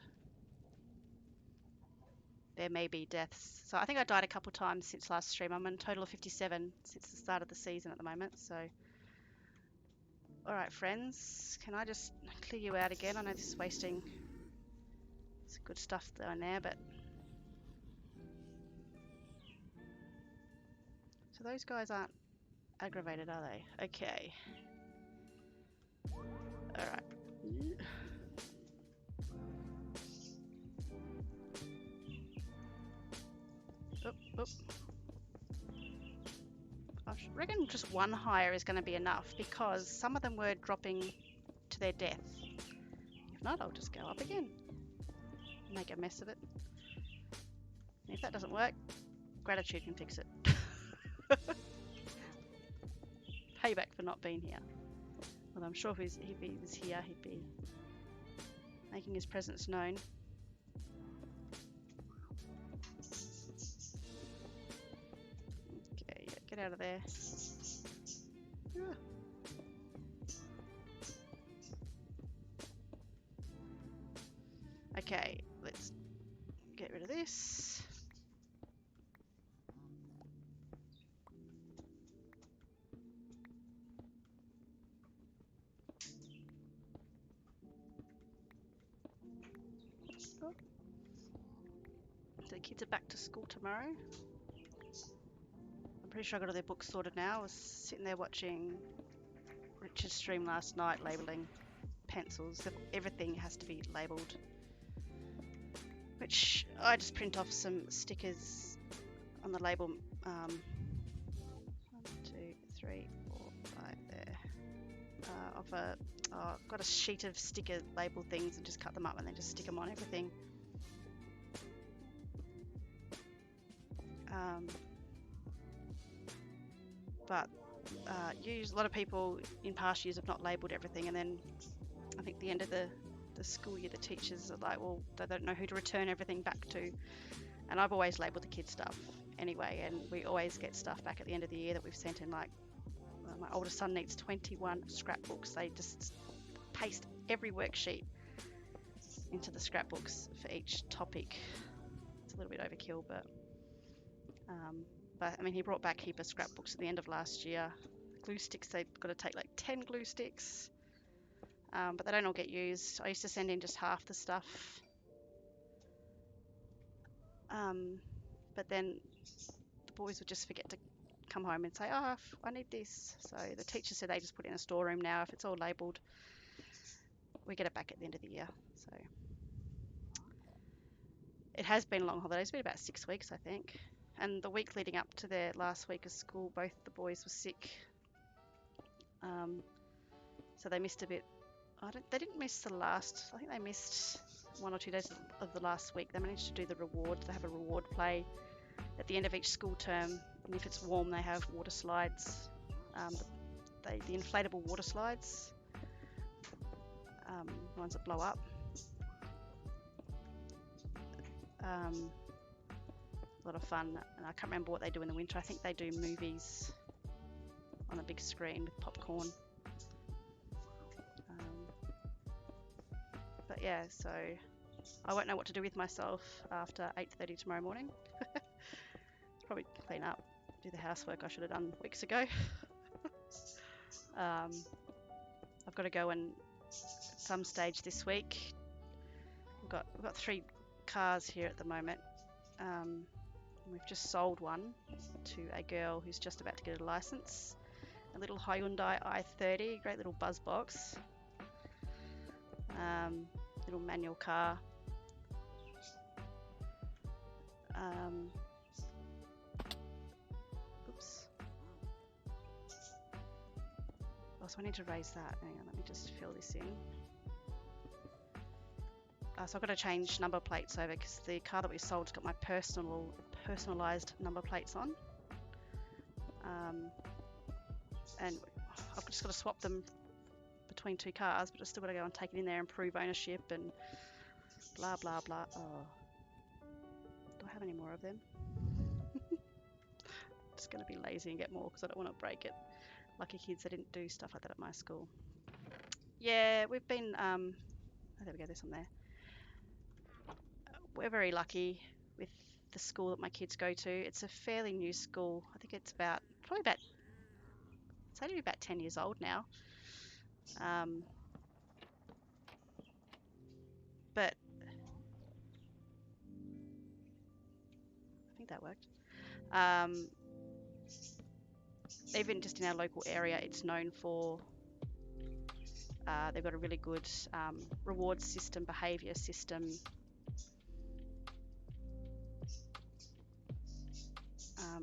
There may be deaths. So I think I died a couple times since last stream. I'm on a total of 57 since the start of the season at the moment. So, all right, friends, can I just clear you out again? I know this is wasting. It's good stuff down there, but so those guys aren't aggravated, are they? Okay. All right. Oop. I reckon just one hire is going to be enough because some of them were dropping to their death. If not, I'll just go up again. Make a mess of it. And if that doesn't work, Gratitude can fix it. Payback for not being here. Well, I'm sure if he was here, he'd be making his presence known. Okay, yeah, get out of there. Ah. Okay, let's get rid of this. Oh. So the kids are back to school tomorrow. I'm pretty sure I got all their books sorted now. I was sitting there watching Richard's stream last night, labelling pencils. Everything has to be labelled. Which I just print off some stickers on the label. 1, 2, 3, 4, 5 there. I've got a sheet of sticker label things and just cut them up and then just stick them on everything. But a lot of people in past years have not labelled everything, and then I think the end of the school year, the teachers are like, well, they don't know who to return everything back to. And I've always labelled the kids' stuff anyway, and we always get stuff back at the end of the year that we've sent in. Like, my oldest son needs 21 scrapbooks. They just paste every worksheet into the scrapbooks for each topic. It's a little bit overkill, but I mean, he brought back a heap of scrapbooks at the end of last year. Glue sticks, they've got to take like 10 glue sticks, but they don't all get used. I used to send in just half the stuff, but then the boys would just forget to come home and say, oh, I need this. So the teacher said they just put it in a storeroom now. If it's all labelled, we get it back at the end of the year. So it has been a long holiday. It's been about 6 weeks, I think. And the week leading up to their last week of school, both the boys were sick. So they missed a bit. They didn't miss the last. I think they missed 1 or 2 days of the last week. They managed to do the reward. They have a reward play at the end of each school term. And if it's warm, they have water slides. The inflatable water slides. Ones that blow up. A lot of fun, and I can't remember what they do in the winter. I think they do movies on a big screen with popcorn. But yeah, so I won't know what to do with myself after 8:30 tomorrow morning. Probably clean up, do the housework I should have done weeks ago. I've got to go and at some stage this week. We've got 3 cars here at the moment. We've just sold one to a girl who's just about to get a license. A little Hyundai i30, great little buzz box. Little manual car. Oops. Oh, so I need to raise that. Hang on, let me just fill this in. So I've got to change number plates over because the car that we sold's got my personalised number plates on. And I've just got to swap them between 2 cars, but I've still got to go and take it in there and prove ownership and blah blah blah. Oh, do I have any more of them? Just going to be lazy and get more because I don't want to break it. Lucky kids, they didn't do stuff like that at my school. Yeah, we've been oh, there we go, there's some there. We're very lucky with the school that my kids go to. It's a fairly new school. I think it's it's only about 10 years old now. But I think that worked. Even just in our local area, it's known for they've got a really good reward system, behaviour system.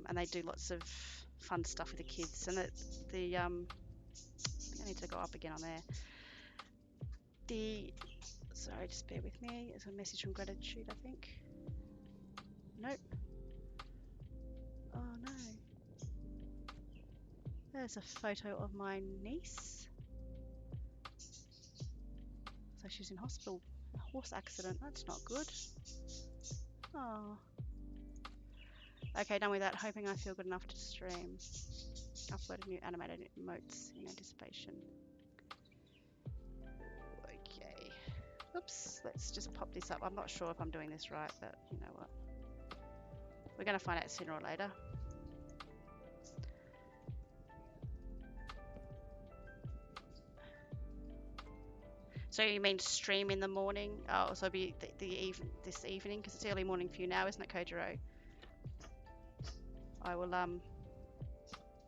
And they do lots of fun stuff with the kids. And I think I need to go up again on there. Sorry, just bear with me. There's a message from gratitude, I think. Nope. Oh no. There's a photo of my niece. So she's in hospital. A horse accident. That's not good. Oh. Okay, done with that. Hoping I feel good enough to stream. Uploaded new animated emotes in anticipation. Okay. Oops, let's just pop this up. I'm not sure if I'm doing this right, but you know what? We're going to find out sooner or later. So you mean stream in the morning? Oh, so it'll be this evening, because it's early morning for you now, isn't it, Kojiro? I will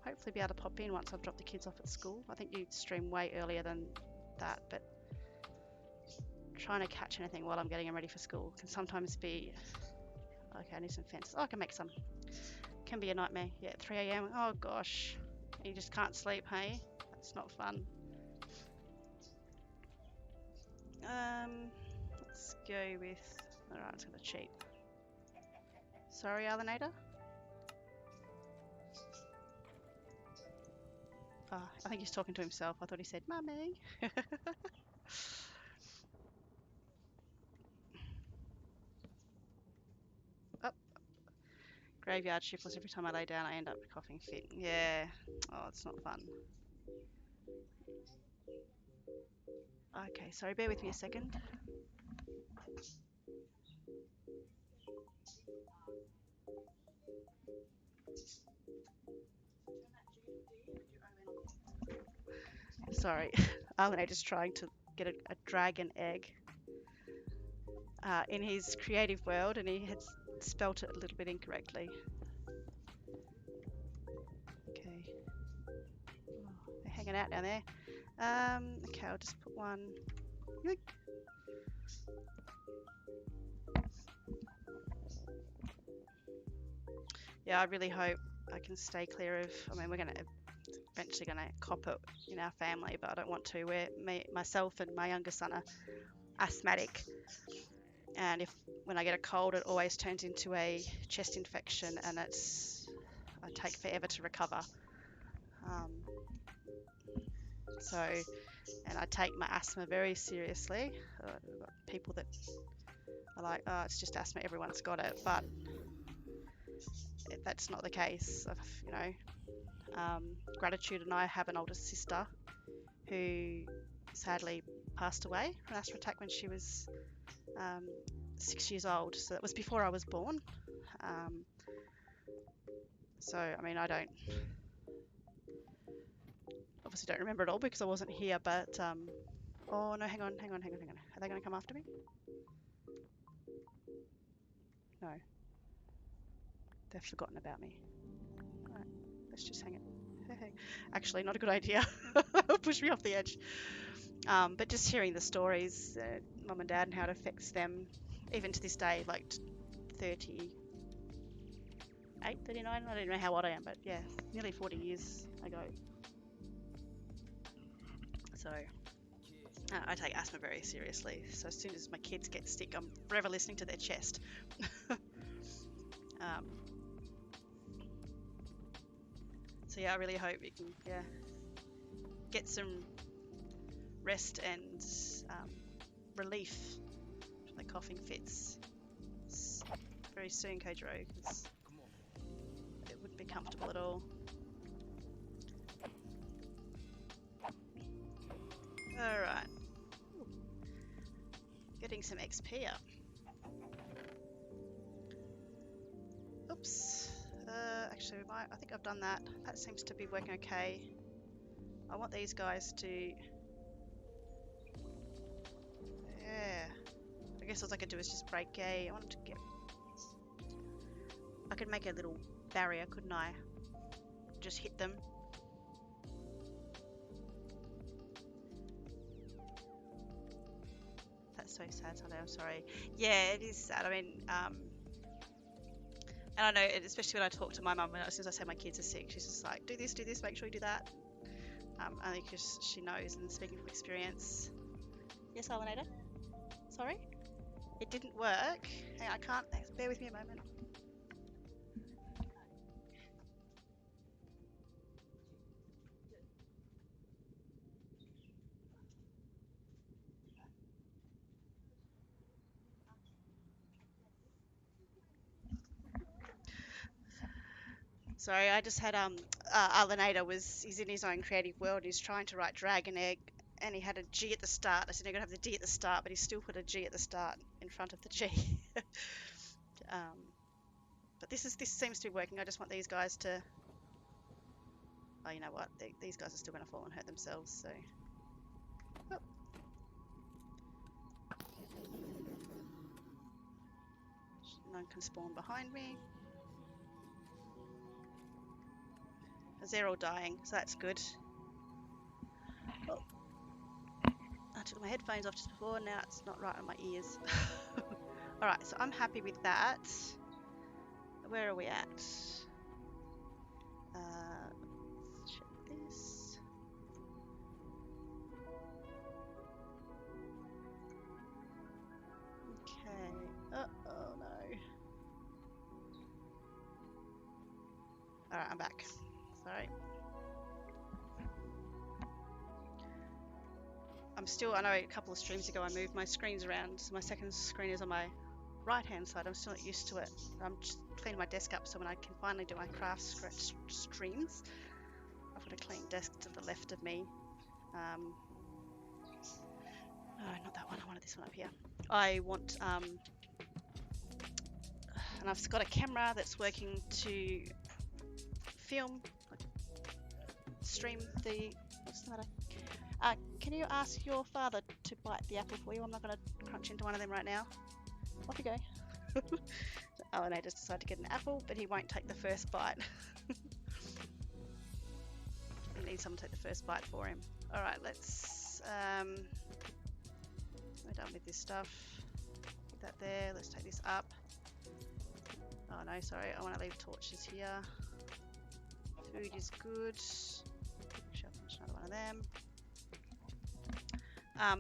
hopefully be able to pop in once I've dropped the kids off at school. I think you stream way earlier than that, but trying to catch anything while I'm getting them ready for school can sometimes be... Okay, I need some fences. Oh, I can make some. Can be a nightmare. Yeah, 3 a.m. Oh gosh, you just can't sleep, hey? That's not fun. Let's go with... Alright, it's gonna cheat. Sorry, Alanator? Oh, I think he's talking to himself. I thought he said, Mummy. Oh, graveyard shiftless. Every time I lay down, I end up coughing fit. Yeah. Oh, it's not fun. Okay, sorry, bear with me a second. Sorry, Alanator's trying to get a dragon egg in his creative world, and he had spelt it a little bit incorrectly. Okay. Oh, they're hanging out down there. Okay, I'll just put one. Yoink. Yeah, I really hope I can stay clear of... I mean, we're eventually going to cop it in our family, but I don't want to. Myself and my younger son are asthmatic, and when I get a cold, it always turns into a chest infection, and I take forever to recover. And I take my asthma very seriously. People that are like, oh, it's just asthma, everyone's got it, but that's not the case. Gratitude and I have an older sister who sadly passed away from an asthma attack when she was 6 years old. So that was before I was born. So, I mean, I obviously don't remember it all because I wasn't here, but, oh no, hang on. Are they going to come after me? No. They've forgotten about me. Alright, let's just hang it. Actually, not a good idea. Push me off the edge. But just hearing the stories, mum and dad, and how it affects them, even to this day, like 38, 39, I don't know how old I am, but yeah, nearly 40 years ago. So I take asthma very seriously. So as soon as my kids get sick, I'm forever listening to their chest. So yeah, I really hope you can get some rest and relief from the coughing fits very soon, Kojiro, because it wouldn't be comfortable at all. Alright. Getting some XP up. Oops. Actually, I think I've done that. That seems to be working okay. I want these guys to... Yeah. I guess all I could do is just break I want to get... I could make a little barrier, couldn't I? Just hit them. That's so sad, Sunday. I'm sorry. Yeah, it is sad. I mean, and I know, especially when I talk to my mum, as soon as I say my kids are sick, she's just like, do this, make sure you do that. I think she knows, and speaking from experience. Yes, Alanator? Sorry? It didn't work. Hang on, I can't. Bear with me a moment. Sorry, I just had Alanator he's in his own creative world. He's trying to write Dragon Egg, and he had a G at the start. I said you're gonna have the D at the start, but he still put a G at the start in front of the G. But this seems to be working. I just want these guys to. Oh, you know what? These guys are still gonna fall and hurt themselves. So. Oh. None can spawn behind me. As they're all dying, so that's good. Oh. I took my headphones off just before, now it's not right on my ears. Alright, so I'm happy with that. Where are we at? Let's check this. Okay. Oh no. Alright, I'm back. Sorry. I know a couple of streams ago I moved my screens around, so my second screen is on my right hand side. I'm still not used to it. I'm just cleaning my desk up so when I can finally do my craft streams, I've got a clean desk to the left of me. No, not that one, I wanted this one up here. I want, and I've got a camera that's working to film, stream the, what's the matter? Can you ask your father to bite the apple for you? I'm not going to crunch into one of them right now. Off you go. Oh, and I just decided to get an apple, but he won't take the first bite. He needs someone to take the first bite for him. Alright, let's... we're done with this stuff. Put that there. Let's take this up. Oh no, sorry. I want to leave torches here. Food is good. Should I finish another one of them?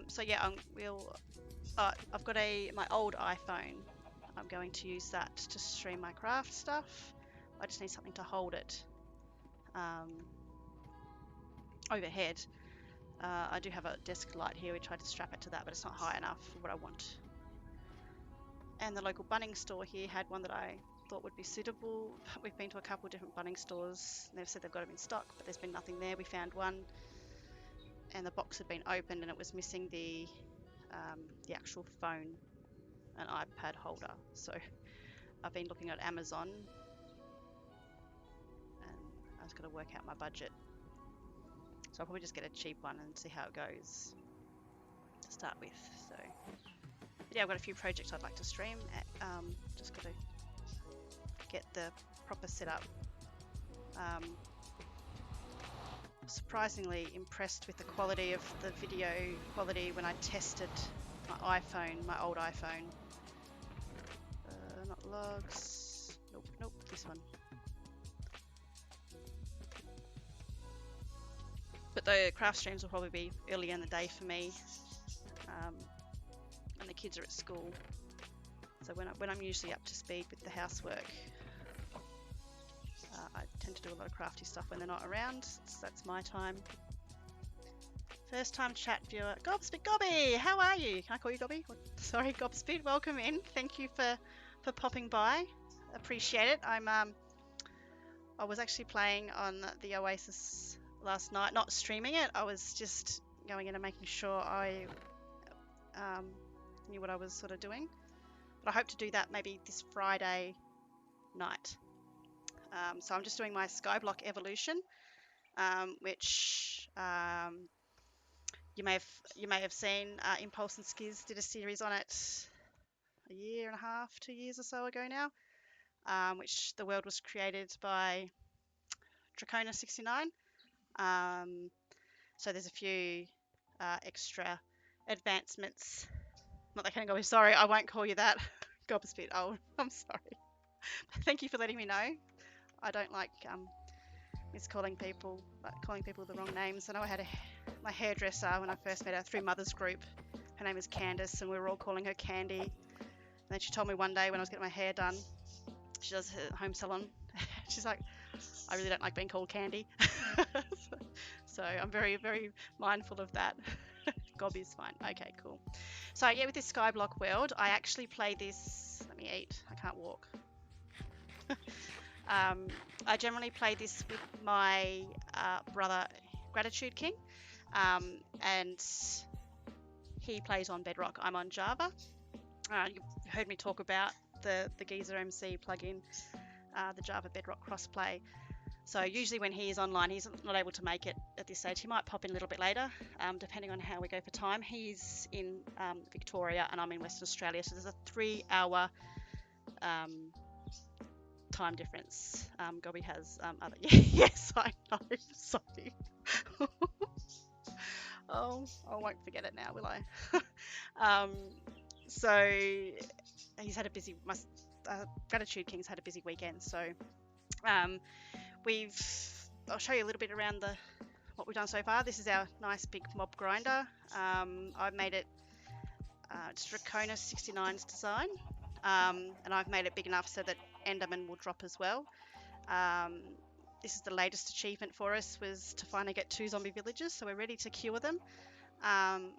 So yeah, I've got my old iPhone. I'm going to use that to stream my craft stuff. I just need something to hold it overhead. I do have a desk light here. We tried to strap it to that, but it's not high enough for what I want. And the local Bunnings store here had one that I thought would be suitable. We've been to a couple of different Bunnings stores. They've said they've got them in stock, but there's been nothing there. We found one, and the box had been opened, and it was missing the actual phone and iPad holder. So I've been looking at Amazon, and I was going to work out my budget. So I'll probably just get a cheap one and see how it goes to start with. So, but yeah, I've got a few projects I'd like to stream. Just got to get the proper setup. Surprisingly impressed with the quality of the video quality when I tested my iPhone, my old iPhone. Not logs. Nope, this one. But the craft streams will probably be early in the day for me, and the kids are at school. So when I'm usually up to speed with the housework, I tend to do a lot of crafty stuff when they're not around. So that's my time. First time chat viewer, Gobspit. Gobby, how are you? Can I call you Gobby? Sorry, Gobspit. Welcome in. Thank you for popping by. Appreciate it. I was actually playing on the Oasis last night, not streaming it. I was just going in and making sure I knew what I was sort of doing. But I hope to do that maybe this Friday night. So I'm just doing my Skyblock Evolution, which you may have seen. Impulse and Skiz did a series on it a year and a half, 2 years or so ago now, which the world was created by Dracona69. So there's a few extra advancements. Not that kind of go. Sorry, I won't call you that. Gobspit. Oh, I'm sorry. Thank you for letting me know. I don't like calling people the wrong names. I know I had my hairdresser when I first met her through Mother's Group. Her name is Candace, and we were all calling her Candy. And then she told me one day when I was getting my hair done, she does her home salon. She's like, I really don't like being called Candy. So I'm very, very mindful of that. Gobby's fine. Okay, cool. So yeah, with this Skyblock world, I actually play this. Let me eat. I can't walk. I generally play this with my brother, Gratitude King. and he plays on Bedrock. I'm on Java. You've heard me talk about the GeyserMC plugin, the Java Bedrock crossplay. So usually when he is online, he's not able to make it at this stage. He might pop in a little bit later, depending on how we go for time. He's in Victoria and I'm in Western Australia, so there's a 3-hour time difference. Gobby has other. Yes, I know. Sorry. Oh, I won't forget it now, will I? So he's had a busy. Gratitude King's had a busy weekend, so I'll show you a little bit around what we've done so far. This is our nice big mob grinder. I've made it it's Dracona 69's design, and I've made it big enough so that Enderman will drop as well. This is the latest achievement for us, was to finally get 2 zombie villagers, so we're ready to cure them. And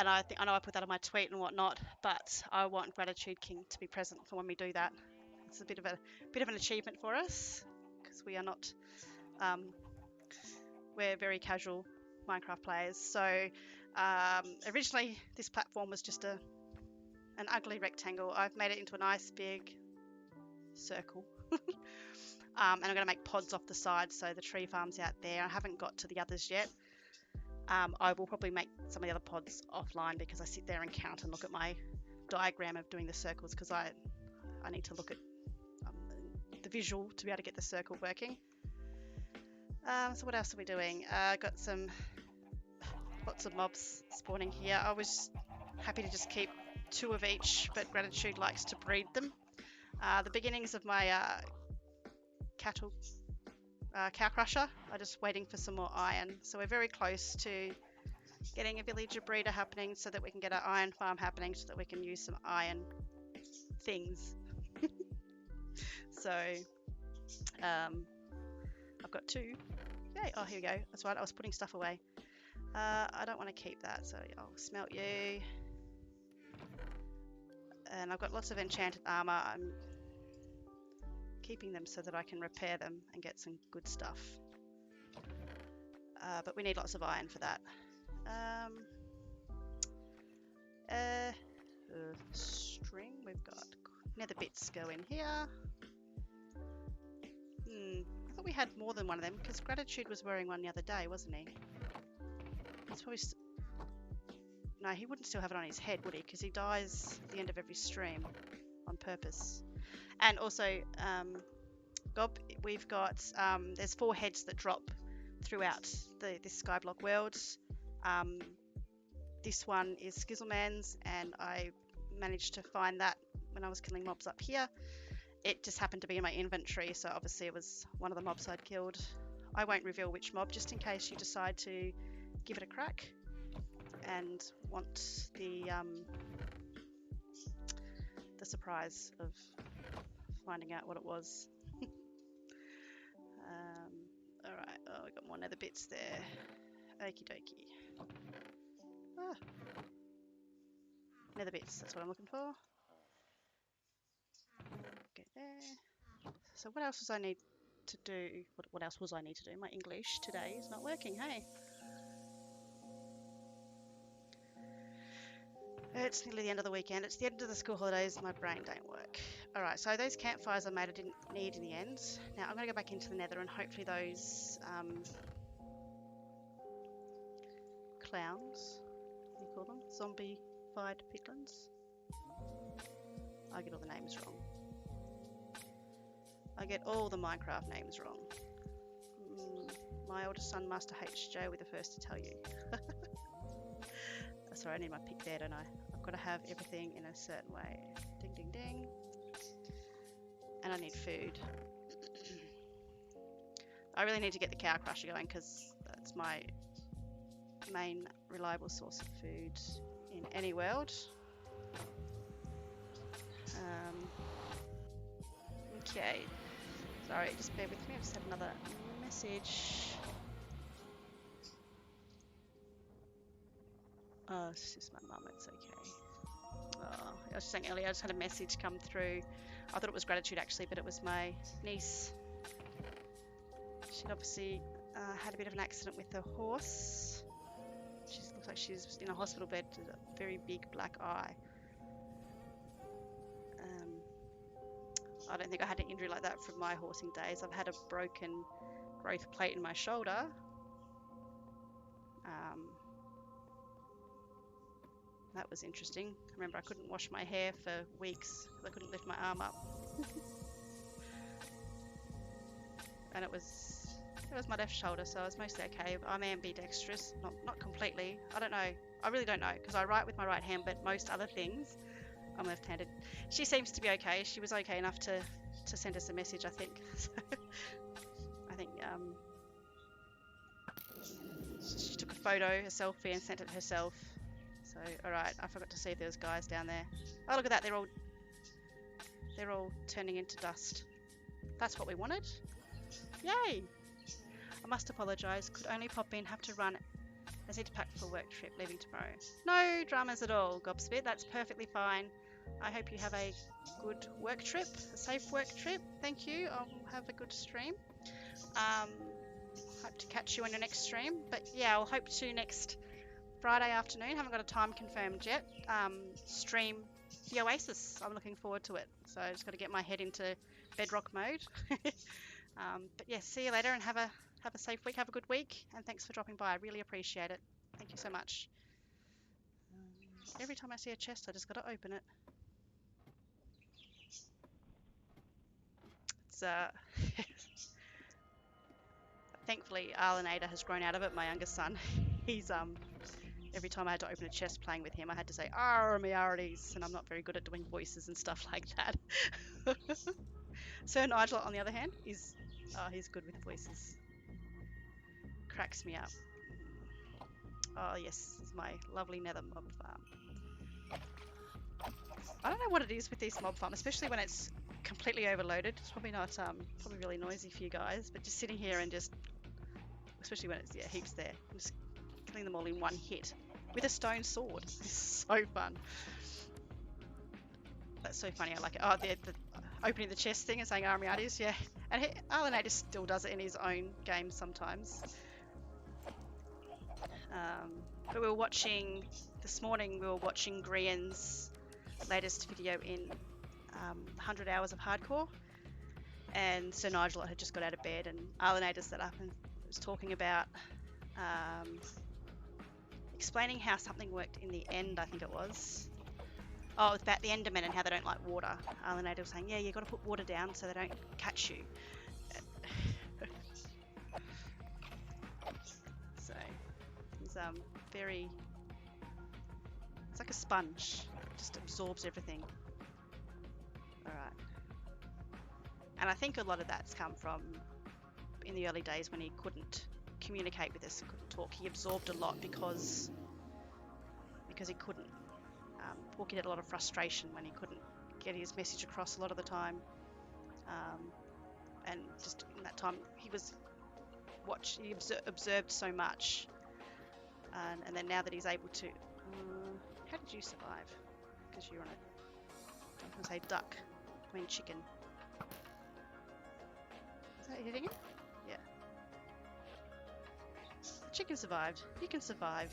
I know I put that on my tweet and whatnot, but I want Gratitude King to be present for when we do that. It's a bit of an achievement for us, because we are not we're very casual Minecraft players. So originally this platform was just an ugly rectangle. I've made it into a nice big circle. And I'm going to make pods off the side, so the tree farm's out there. I haven't got to the others yet. I will probably make some of the other pods offline, because I sit there and count and look at my diagram of doing the circles, because I need to look at the visual to be able to get the circle working. So what else are we doing? Got lots of mobs spawning here. I was happy to just keep 2 of each, but Gratitude likes to breed them. The beginnings of my cow crusher are just waiting for some more iron, so we're very close to getting a villager breeder happening, so that we can get our iron farm happening, so that we can use some iron things. So I've got 2. Yay. Oh, here we go. That's right, I was putting stuff away. I don't want to keep that, so I'll smelt you. And I've got lots of enchanted armor. I'm keeping them so that I can repair them and get some good stuff. But we need lots of iron for that. String, we've got nether bits go in here. I thought we had more than one of them, because Gratitude was wearing one the other day, wasn't he? It's probably no, he wouldn't still have it on his head, would he? Because he dies at the end of every stream on purpose. And also, Gob, we've got there's 4 heads that drop throughout this Skyblock world. This one is Skizzleman's, and I managed to find that when I was killing mobs up here. It just happened to be in my inventory, so obviously it was one of the mobs I'd killed. I won't reveal which mob, just in case you decide to give it a crack and want the surprise of finding out what it was. Alright, oh, we got more nether bits there. Okie dokie. Ah. Nether bits, that's what I'm looking for. Get there. So what else was I need to do? What else was I need to do? My English today is not working, hey? It's nearly the end of the weekend. It's the end of the school holidays. My brain don't work. Alright, so those campfires I made I didn't need in the end. Now I'm going to go back into the nether, and hopefully those clowns, what do you call them? Zombie-fied piglins? I get all the names wrong. I get all the Minecraft names wrong. My oldest son, Master HJ, will be the first to tell you. Sorry, I need my pick there, don't I? I've got to have everything in a certain way. Ding, ding, ding. And I need food. I really need to get the cow crusher going, because that's my main reliable source of food in any world. Okay. Sorry, just bear with me. I just had another message. Oh, it's just my mum, it's okay. Oh, I was just saying earlier, I just had a message come through. I thought it was Gratitude actually, but it was my niece. She obviously had a bit of an accident with her horse. Looks like she's in a hospital bed with a very big black eye. I don't think I had an injury like that from my horsing days. I've had a broken growth plate in my shoulder. That was interesting. I remember I couldn't wash my hair for weeks because I couldn't lift my arm up. And it was my left shoulder, so I was mostly okay. I'm ambidextrous, not completely. I don't know. I really don't know because I write with my right hand, but most other things I'm left-handed. She seems to be okay. She was okay enough to send us a message, I think. I think she took a photo, a selfie, and sent it herself. So, all right, I forgot to see if there was guys down there. Oh, look at that! They're all turning into dust. That's what we wanted. Yay! I must apologise. Could only pop in. Have to run. I need to pack for work trip. Leaving tomorrow. No dramas at all, Gobspit. That's perfectly fine. I hope you have a good work trip, a safe work trip. Thank you. I'll have a good stream. Hope to catch you on your next stream. But yeah, I'll hope to next Friday afternoon. Haven't got a time confirmed yet. Stream the Oasis. I'm looking forward to it. So I just got to get my head into Bedrock mode. But yeah, see you later and have a safe week. Have a good week. And thanks for dropping by. I really appreciate it. Thank you so much. Every time I see a chest, I just got to open it. It's thankfully Arlenator has grown out of it. My youngest son, he's every time I had to open a chest playing with him, I had to say me arties, and I'm not very good at doing voices and stuff like that. Sir Nigel, on the other hand, he's good with voices. Cracks me up. Oh yes, it's my lovely nether mob farm. I don't know what it is with these mob farms, especially when it's completely overloaded. It's probably not probably really noisy for you guys, but just sitting here and just, especially when it's heaps there, just killing them all in one hit with a stone sword. It's so fun. That's so funny. I like it. Oh, the opening the chest thing and saying army arties, yeah. And Arlenator still does it in his own games sometimes. But we were watching this morning. We were watching Grian's latest video in 100 hours of hardcore, and Sir Nigel had just got out of bed, and Arlenator sat up and was talking about explaining how something worked in the end. I think it was. Oh, it was about the Endermen and how they don't like water. Arlenator was saying, yeah, you got to put water down so they don't catch you. So he's very. It's like a sponge. It just absorbs everything. All right. And I think a lot of that's come from in the early days when he couldn't communicate with us, couldn't talk. He absorbed a lot because he couldn't. Walking had a lot of frustration when he couldn't get his message across a lot of the time. And just in that time, he observed so much. And then now that he's able to, how did you survive? Because you're on I was going to say duck, I mean chicken. Is that hitting it? Yeah. The chicken survived. You can survive.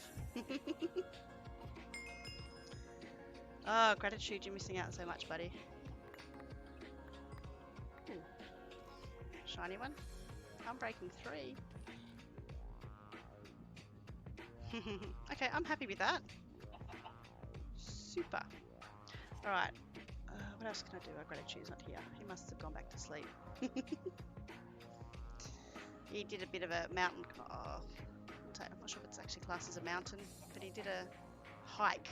Oh, gratitude, you're missing out so much, buddy. Ooh. Shiny one. I'm breaking 3. Okay, I'm happy with that. Super. Alright. What else can I do? Gratitude's not here. He must have gone back to sleep. He did a bit of a mountain. Oh, I'm not sure if it's actually classed as a mountain, but he did a hike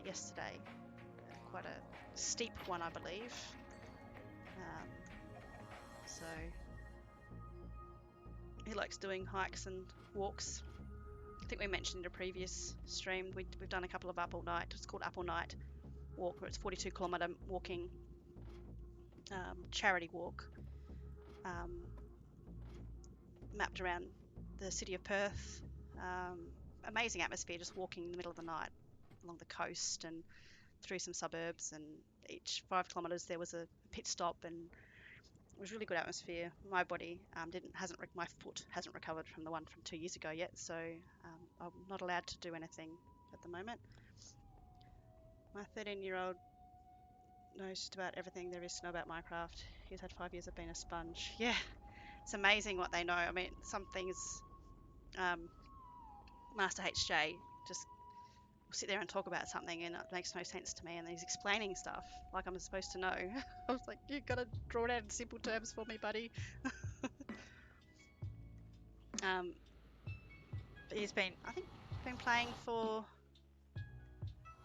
yesterday. Quite a steep one, I believe. So he likes doing hikes and walks. I think we mentioned in a previous stream we've done a couple of up all night. It's called Up All Night Walk, where it's 42-kilometre walking charity walk, mapped around the city of Perth. Amazing atmosphere, just walking in the middle of the night along the coast and through some suburbs, and each 5 kilometres there was a pit stop, and It was really good atmosphere. My body my foot hasn't recovered from the one from 2 years ago yet, so I'm not allowed to do anything at the moment. My 13-year-old knows just about everything there is to know about Minecraft. He's had 5 years of being a sponge. Yeah, it's amazing what they know. I mean, some things, Master HJ just will sit there and talk about something and it makes no sense to me, and he's explaining stuff like I'm supposed to know. I was like, you've got to draw it out in simple terms for me, buddy. But he's been, I think, been playing for,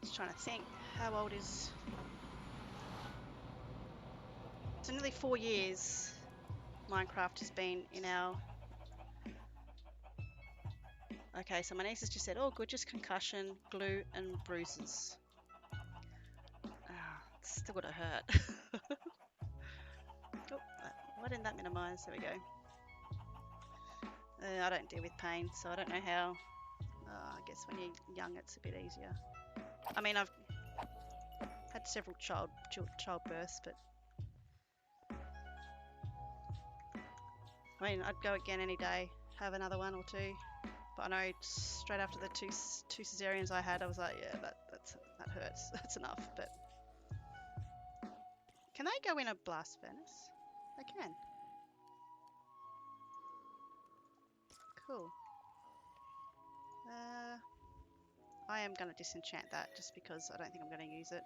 just trying to think, how old is, so nearly 4 years Minecraft has been in our, okay, so my niece has just said, oh good, just concussion, glue and bruises. It's still gonna hurt. Oh, why didn't that minimize? There we go. I don't deal with pain, so I don't know how. I guess when you're young it's a bit easier. I mean, I've had several childbirths, but I mean, I'd go again any day, have another one or two. But I know straight after the two cesareans I had, I was like, yeah, that hurts. That's enough. But can they go in a blast furnace? They can. Cool. I am going to disenchant that just because I don't think I'm going to use it.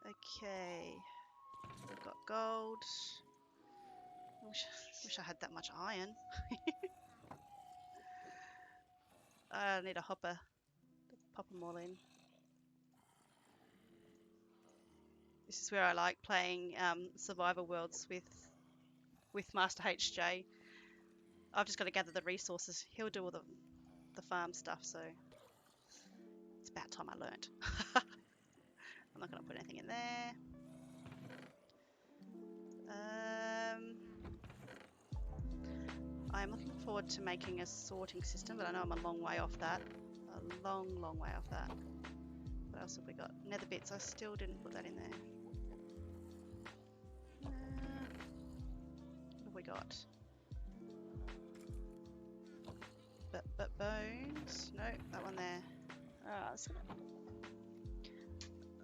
Okay. We've got gold. I wish I had that much iron. I need a hopper to pop them all in. This is where I like playing survival worlds with Master HJ. I've just got to gather the resources. He'll do all the farm stuff, so it's about time I learned. I'm not going to put anything in there. I'm looking forward to making a sorting system, but I know I'm a long way off that. A long way off that. What else have we got? Nether bits. I still didn't put that in there. What have we got? But bones. No, that one there. I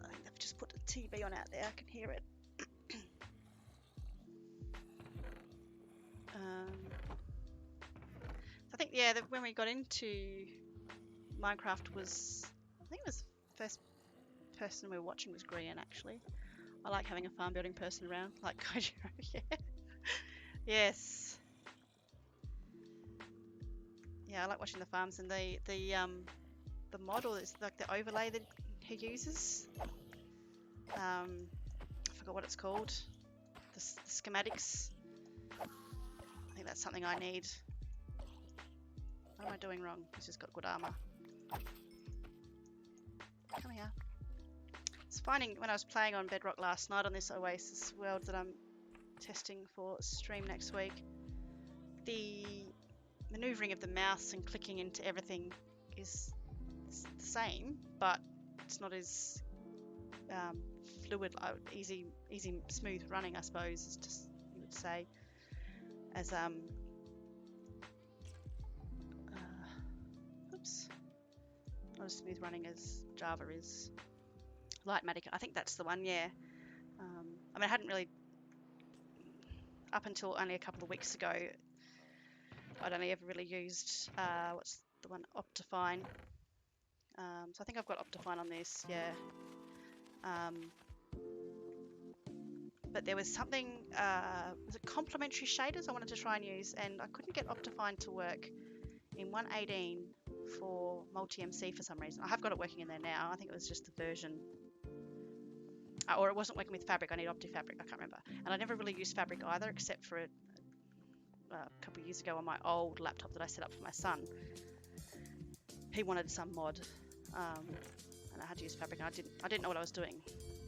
think they've just put the TV on out there. I can hear it. I think, yeah, when we got into Minecraft was, I think it was the first person we were watching was Grian, actually. I like having a farm building person around, like Kojiro. Yeah. Yes. Yeah, I like watching the farms, and the model is like the overlay that he uses. I forgot what it's called. The schematics. I think that's something I need. What am I doing wrong? He's just got good armor. Come here. It's finding when I was playing on Bedrock last night on this Oasis world that I'm testing for stream next week, the maneuvering of the mouse and clicking into everything is the same, but it's not as fluid, easy, smooth running, I suppose, is just, you would say, as not as smooth running as Java is. Lightmatic, I think that's the one, yeah. I mean, I hadn't really, up until only a couple of weeks ago, I'd only ever really used, what's the one, Optifine. So I think I've got Optifine on this, yeah. But there was something, was it complementary shaders I wanted to try and use, and I couldn't get Optifine to work in 1.18 for multi-MC for some reason. I have got it working in there now. I think it was just the version, or it wasn't working with Fabric. I need OptiFabric, I can't remember. And I never really used Fabric either, except for a couple of years ago on my old laptop that I set up for my son. He wanted some mod, and I had to use Fabric, and I didn't know what I was doing.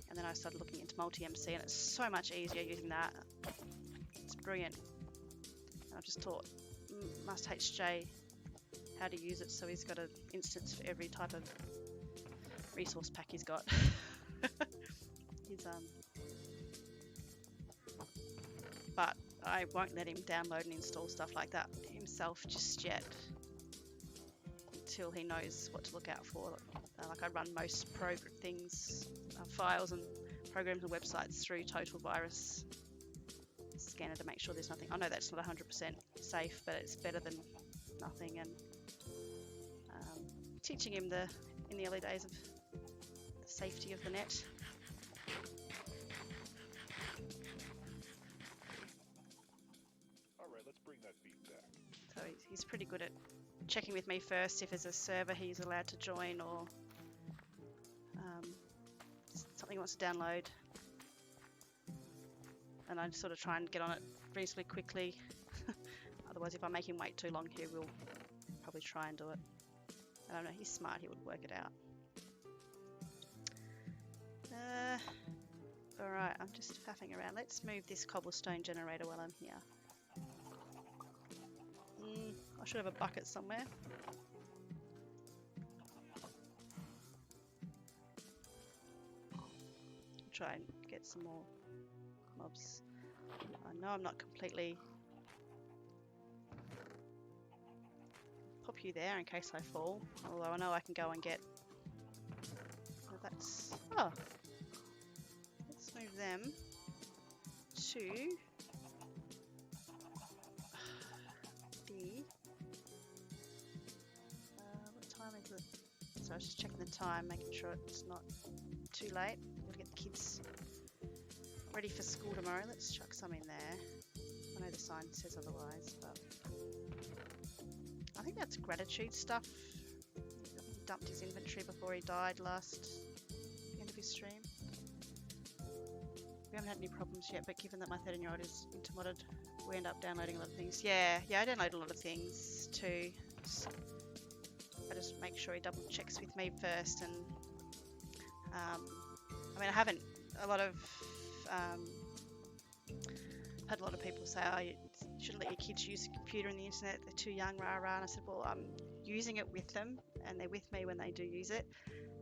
And then I started looking into multi-MC, and it's so much easier using that. It's brilliant. And I've just taught Master HJ how to use it, so he's got an instance for every type of resource pack he's got. He's but I won't let him download and install stuff like that himself just yet, until he knows what to look out for. Like I run most things, files and programs and websites through Total Virus Scanner to make sure there's nothing. I know that's not 100% safe, but it's better than nothing. And teaching him in the early days of the safety of the net. All right, let's bring that beat back. So he's pretty good at checking with me first if there's a server he's allowed to join, or something he wants to download, and I sort of try and get on it reasonably quickly. Otherwise, if I make him wait too long, he will probably try and do it. I don't know, he's smart, he would work it out. Alright, I'm just faffing around. Let's move this cobblestone generator while I'm here. I should have a bucket somewhere. Try and get some more mobs. I know I'm not completely... Pop you there in case I fall, although I know I can go and get... Oh, that's... Oh! Let's move them to... the... what time is it? So I was just checking the time, making sure it's not too late. Gotta get the kids ready for school tomorrow. Let's chuck some in there. I know the sign says otherwise, but... I think that's gratitude stuff. He dumped his inventory before he died last end of his stream. We haven't had any problems yet, but given that my 13-year-old is into modded, we end up downloading a lot of things. Yeah, I download a lot of things too. I just make sure he double checks with me first, and I mean, I haven't had a lot of people say, oh, you shouldn't let your kids use a computer and the internet, they're too young, rah rah. And I said, well, I'm using it with them and they're with me when they do use it,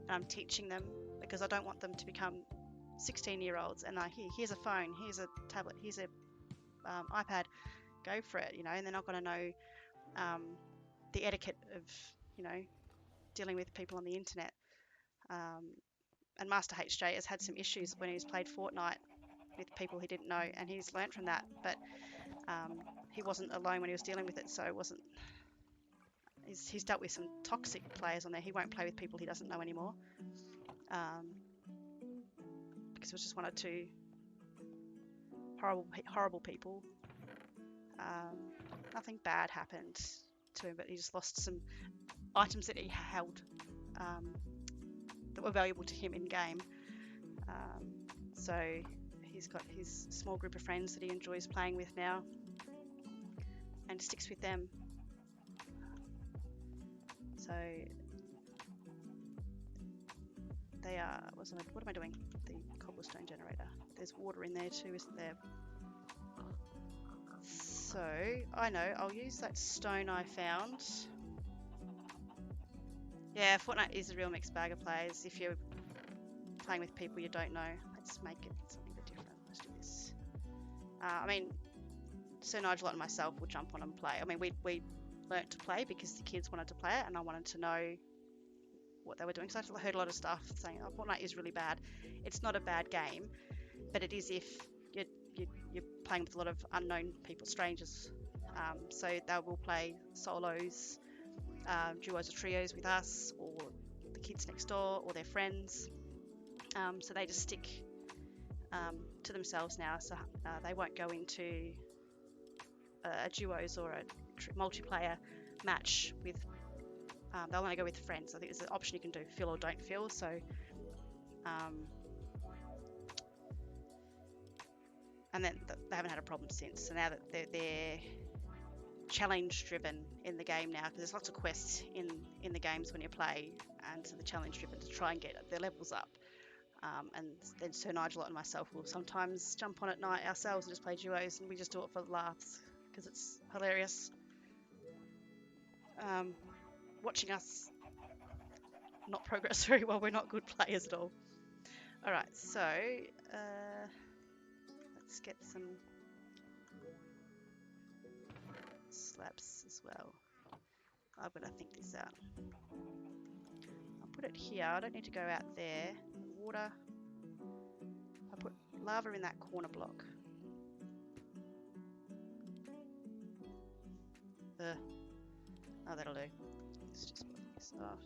and I'm teaching them, because I don't want them to become 16-year-olds and here's a phone, here's a tablet, here's a iPad, go for it, you know, and they're not going to know the etiquette of, you know, dealing with people on the internet. And Master HJ has had some issues when he's played Fortnite with people he didn't know, and he's learnt from that, but he wasn't alone when he was dealing with it, so it wasn't... He's dealt with some toxic players on there. He won't play with people he doesn't know anymore, because it was just one or two horrible people. Nothing bad happened to him, but he just lost some items that he held that were valuable to him in game. So he's got his small group of friends that he enjoys playing with now and sticks with them. So they are... what am I doing? The cobblestone generator. There's water in there too, isn't there? So I know, I'll use that stone I found. Yeah, Fortnite is a real mixed bag of players. If you're playing with people you don't know, let's make it something a bit different. Let's do this. I mean, Sir Nigel and myself will jump on and play. I mean, we learnt to play because the kids wanted to play it, and I wanted to know what they were doing. So I heard a lot of stuff saying, oh, Fortnite is really bad. It's not a bad game, but it is if you're playing with a lot of unknown people, strangers. So they will play solos, duos or trios with us, or the kids next door, or their friends. So they just stick to themselves now. So they won't go into a duos or a multiplayer match with... they'll only go with friends. I think there's an option you can do, fill or don't fill. So and then they haven't had a problem since. So now that they're challenge driven in the game now, because there's lots of quests in the games when you play, and so the challenge driven to try and get their levels up. And then Sir Nigel and myself will sometimes jump on at night ourselves and just play duos, and we just do it for laughs because it's hilarious. Watching us not progress very well. We're not good players at all. Alright, so let's get some slabs as well. I've got to think this out. I'll put it here. I don't need to go out there. Water. I put lava in that corner block. Oh, that'll do. Let's just put this off.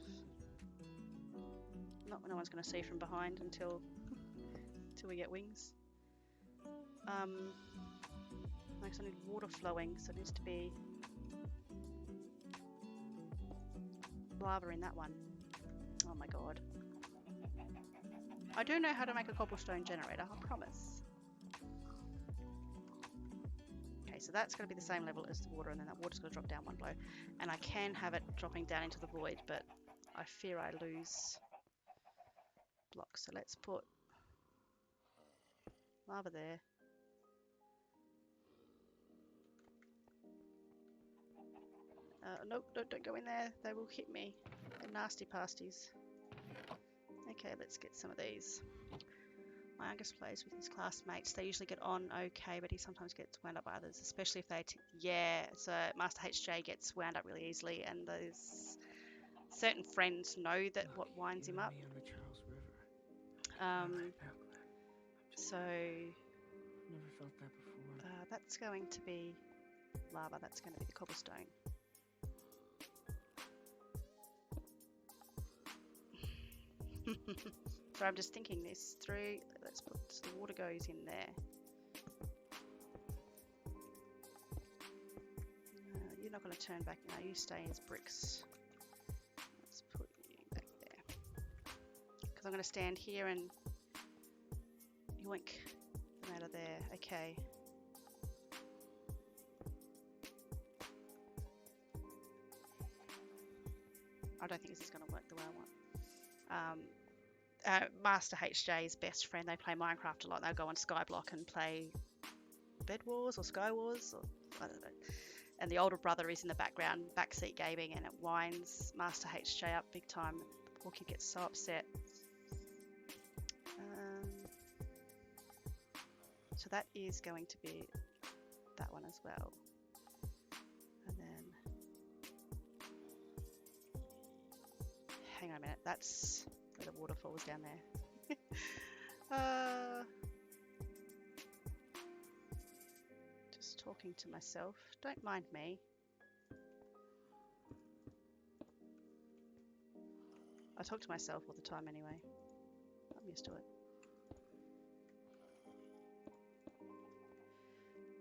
No one's going to see from behind until we get wings. Next I need water flowing, so it needs to be lava in that one. Oh my god. I do know how to make a cobblestone generator, I promise. Okay, so that's going to be the same level as the water, and then that water's going to drop down one blow. And I can have it dropping down into the void, but I fear I lose blocks. So let's put lava there. Nope, don't go in there. They will hit me. They're nasty pasties. Okay, let's get some of these. My Angus plays with his classmates. They usually get on okay, but he sometimes gets wound up by others, especially if they... yeah, so Master HJ gets wound up really easily, and those certain friends know that what winds him up. So... never felt that before. That's going to be lava. That's going to be the cobblestone. So I'm just thinking this through. Let's put the water goes in there. You're not going to turn back now. You stay as bricks. Let's put you back there. Because I'm going to stand here and yoink them out of there. Okay. I don't think this is going to work the way I want. Master HJ's best friend, they play Minecraft a lot. They'll go on Skyblock and play Bed Wars or Sky Wars, or I don't know. And the older brother is in the background, backseat gaming, and it winds Master HJ up big time. The poor kid gets so upset. So that is going to be that one as well. And then, hang on a minute, that's where the waterfall was down there. Just talking to myself. Don't mind me. I talk to myself all the time anyway. I'm used to it.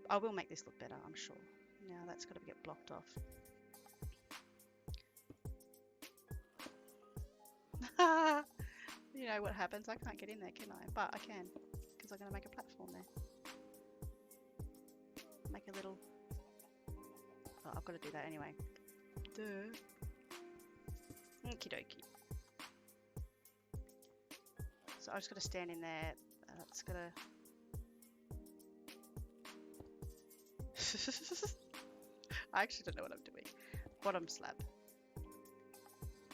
I will make this look better, I'm sure. Now that's got to get blocked off. You know what happens, I can't get in there, can I? But I can, because I'm going to make a platform there. Make a little... oh, I've got to do that anyway. Duh. Okie dokie. So I've just got to stand in there. That's got to... I actually don't know what I'm doing. Bottom slab.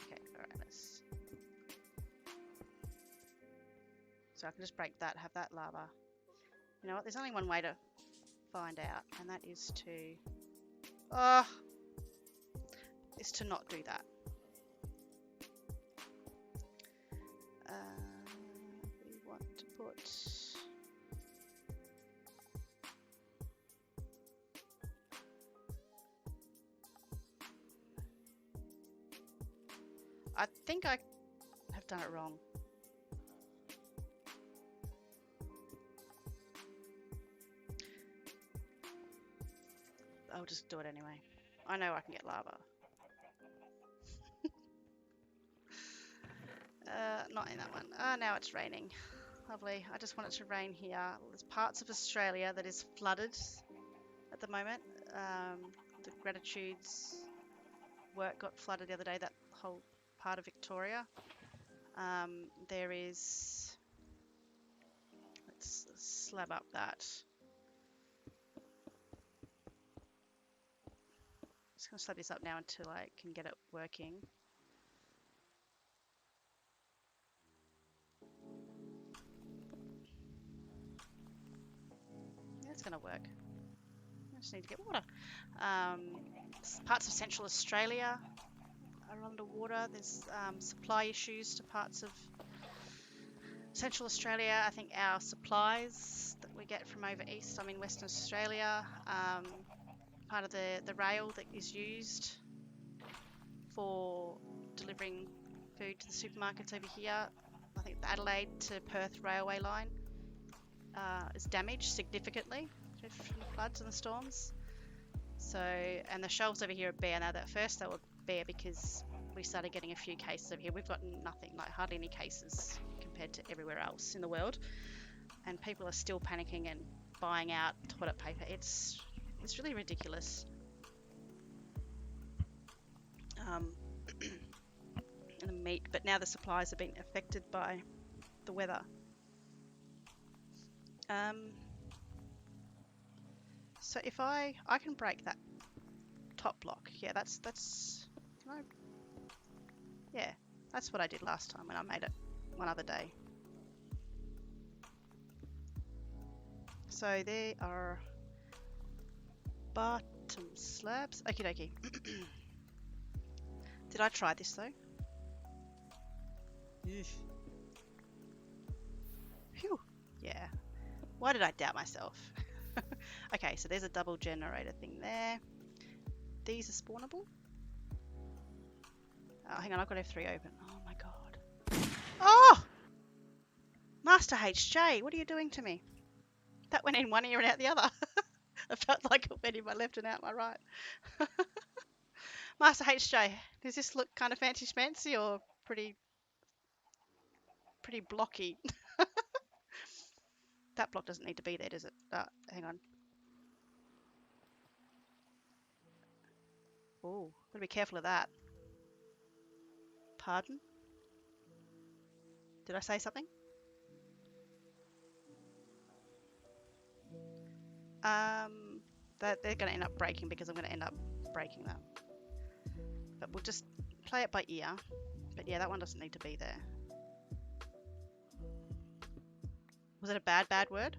Okay, alright, let's... so I can just break that, have that lava. You know what, there's only one way to find out, and that is to... is to not do that. We want to put... I think I have done it wrong. I'll just do it anyway. I know I can get lava. Not in that one. Now it's raining. Lovely. I just want it to rain here. There's parts of Australia that is flooded at the moment. The Gratitude's work got flooded the other day, that whole part of Victoria. There is... let's slab up that. Just going to slab this up now until I can get it working. going to work? I just need to get water. Parts of Central Australia are underwater. There's supply issues to parts of Central Australia. I think our supplies that we get from over east, I'm in Western Australia, part of the rail that is used for delivering food to the supermarkets over here, I think the Adelaide to Perth railway line is damaged significantly from the floods and the storms. So, and the shelves over here are bare now. At first they were bare because we started getting a few cases over here. We've got nothing, like hardly any cases compared to everywhere else in the world. And people are still panicking and buying out toilet paper. It's really ridiculous. And the meat, but now the supplies have been affected by the weather. So if I can break that top block, yeah, that's can I? Yeah, that's what I did last time when I made it one other day. So there are bottom slabs. Okie dokie. Did I try this though? Phew. Yeah. Why did I doubt myself? Okay, so there's a double generator thing there. These are spawnable. Oh, hang on, I've got F3 open. Oh my god. Oh! Master HJ, what are you doing to me? That went in one ear and out the other. I felt like it went in my left and out my right. Master HJ, does this look kind of fancy schmancy or pretty blocky? That block doesn't need to be there, does it? Hang on. Oh, gotta be careful of that. Pardon? Did I say something? That they're gonna end up breaking because I'm gonna end up breaking them. But we'll just play it by ear. But yeah, that one doesn't need to be there. Was it a bad word?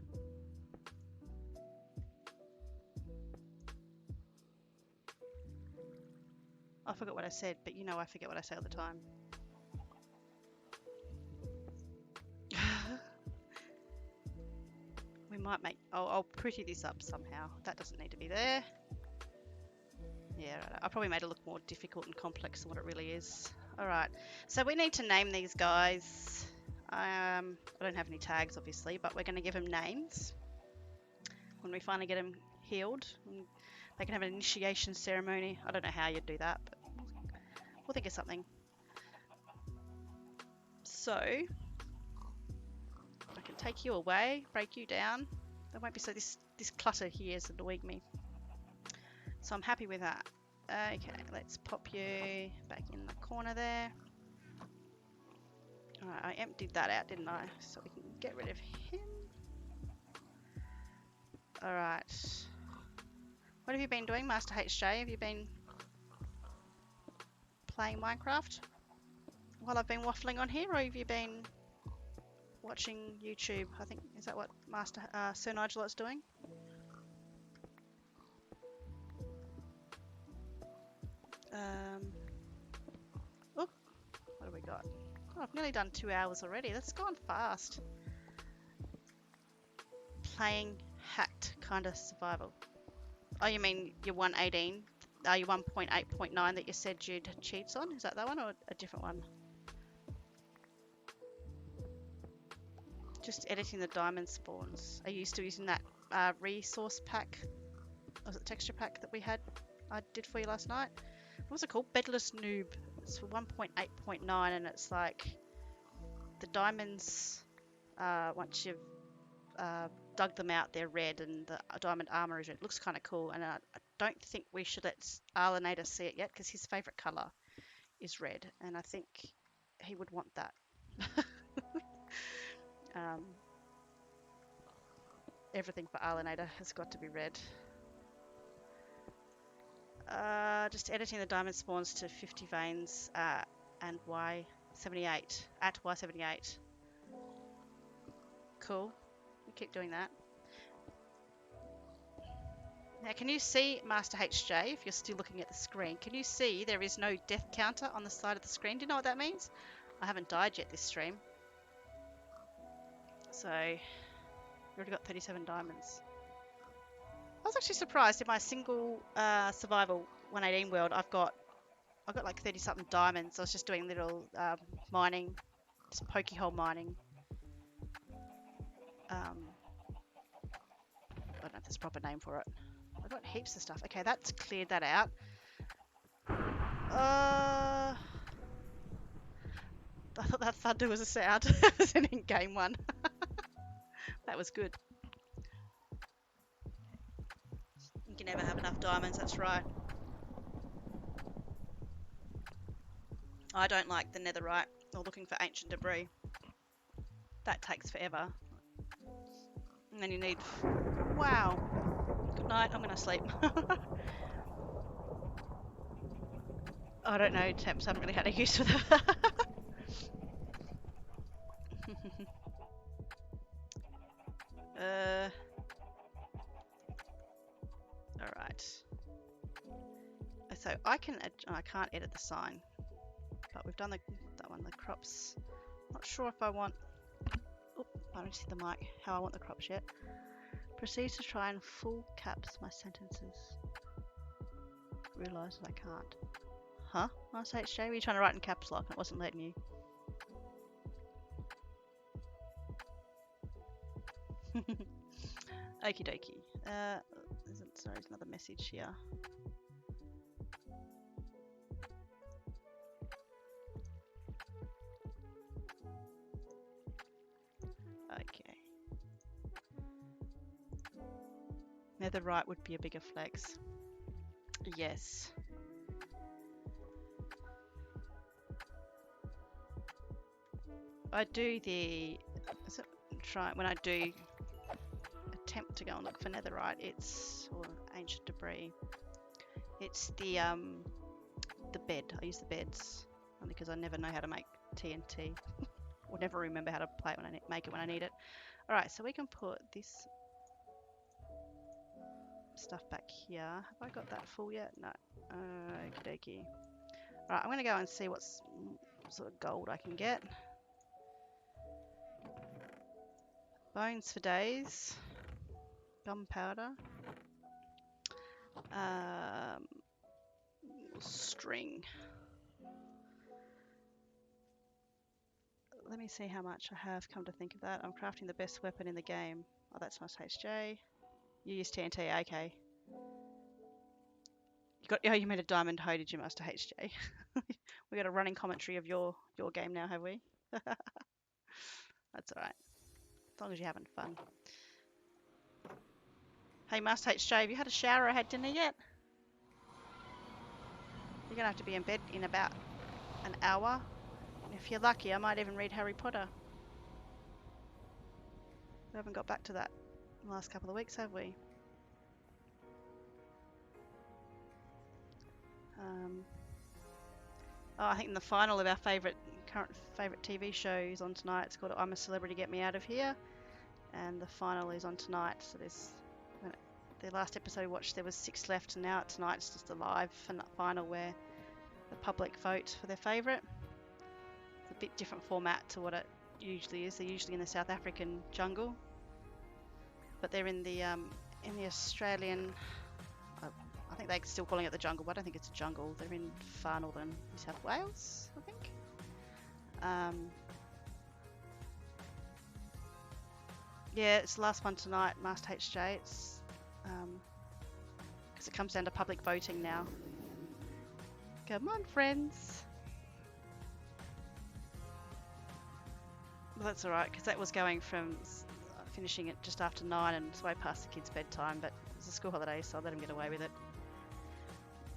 I forgot what I said, but you know I forget what I say all the time. We might make... I'll pretty this up somehow. That doesn't need to be there. Yeah, right. I probably made it look more difficult and complex than what it really is. Alright, so we need to name these guys. I don't have any tags, obviously, but we're going to give them names. When we finally get them healed, they can have an initiation ceremony. I don't know how you'd do that, but we'll think of something. So, I can take you away, break you down. There won't be so this clutter here is annoying me. So I'm happy with that. Okay, let's pop you back in the corner there. Alright, I emptied that out, didn't I? So we can get rid of him. Alright. What have you been doing, Master HJ? Have you been playing Minecraft while I've been waffling on here, or have you been watching YouTube? I think, is that what Master Sir Nigelot's doing? Oh, what have we got? Oh, I've nearly done 2 hours already. That's gone fast. Playing hacked kind of survival. Oh, you mean your 118? Your 1.8.9 that you said you'd cheats on? Is that one or a different one? Just editing the diamond spawns. Are you still using that resource pack? Was it texture pack that I did for you last night? What was it called? Bedless Noob. It's for 1.8.9 and it's like the diamonds, once you've dug them out, they're red and the diamond armor is red. It looks kind of cool, and I don't think we should let Arlinator see it yet because his favorite color is red and I think he would want that. Everything for Arlinator has got to be red. Just editing the diamond spawns to 50 veins and Y78 at Y78. Cool. We keep doing that. Now, can you see Master HJ, if you're still looking at the screen, can you see there is no death counter on the side of the screen? Do you know what that means? I haven't died yet this stream. So, we already got 37 diamonds. I was actually surprised in my single survival 118 world, I've got like 30 something diamonds. I was just doing little mining, just pokey hole mining. I don't know if there's a proper name for it. I've got heaps of stuff. Okay, that's cleared that out. I thought that thunder was a sound. It was an in-game one. That was good. You can never have enough diamonds, that's right. I don't like the netherite or looking for ancient debris. That takes forever. And then you need... Wow. Good night, I'm going to sleep. I don't know, temps, I haven't really had a use for that. Alright. So I can't edit the sign. But we've done that one, the crops. Not sure if I want... Oh, I don't see the mic. How I want the crops yet. Proceed to try and full caps my sentences. Realise that I can't. Huh? Master HJ, were you trying to write in caps lock and it wasn't letting you? Okie dokie. Sorry, there's another message here. Okay. Netherite would be a bigger flex. Yes. I do the... when I do attempt to go and look for netherite, it's... or ancient debris. It's the bed. I use the beds. Only because I never know how to make TNT. Or never remember how to play it when make it when I need it. Alright, so we can put this stuff back here. Have I got that full yet? No. Okie dokie. Alright, I'm going to go and see what sort of gold I can get. Bones for days. Gunpowder. String. Let me see how much I have, come to think of that. I'm crafting the best weapon in the game. Oh, that's Master HJ. You use TNT, okay. You made a diamond hoe, did you, Master HJ? We got a running commentary of your game now, have we? That's alright. As long as you're having fun. Hey, Master HJ, have you had a shower or had dinner yet? You're going to have to be in bed in about an hour. If you're lucky, I might even read Harry Potter. We haven't got back to that in the last couple of weeks, have we? Oh, I think in the final of our current favourite TV show is on tonight. It's called I'm a Celebrity, Get Me Out of Here. And the final is on tonight. So the last episode we watched, there was 6 left, and now tonight it's just a live final where the public vote for their favourite. A bit different format to what it usually is. They're usually in the South African jungle, but they're in the Australian. I think they're still calling it the jungle, but I don't think it's a jungle. They're in far northern New South Wales, I think. Yeah, it's the last one tonight, Master HJ. It's because it comes down to public voting now. Come on, friends. Well, that's alright, because that was going from finishing it just after 9 and it's way past the kids' bedtime, but it's a school holiday, so I'll let them get away with it.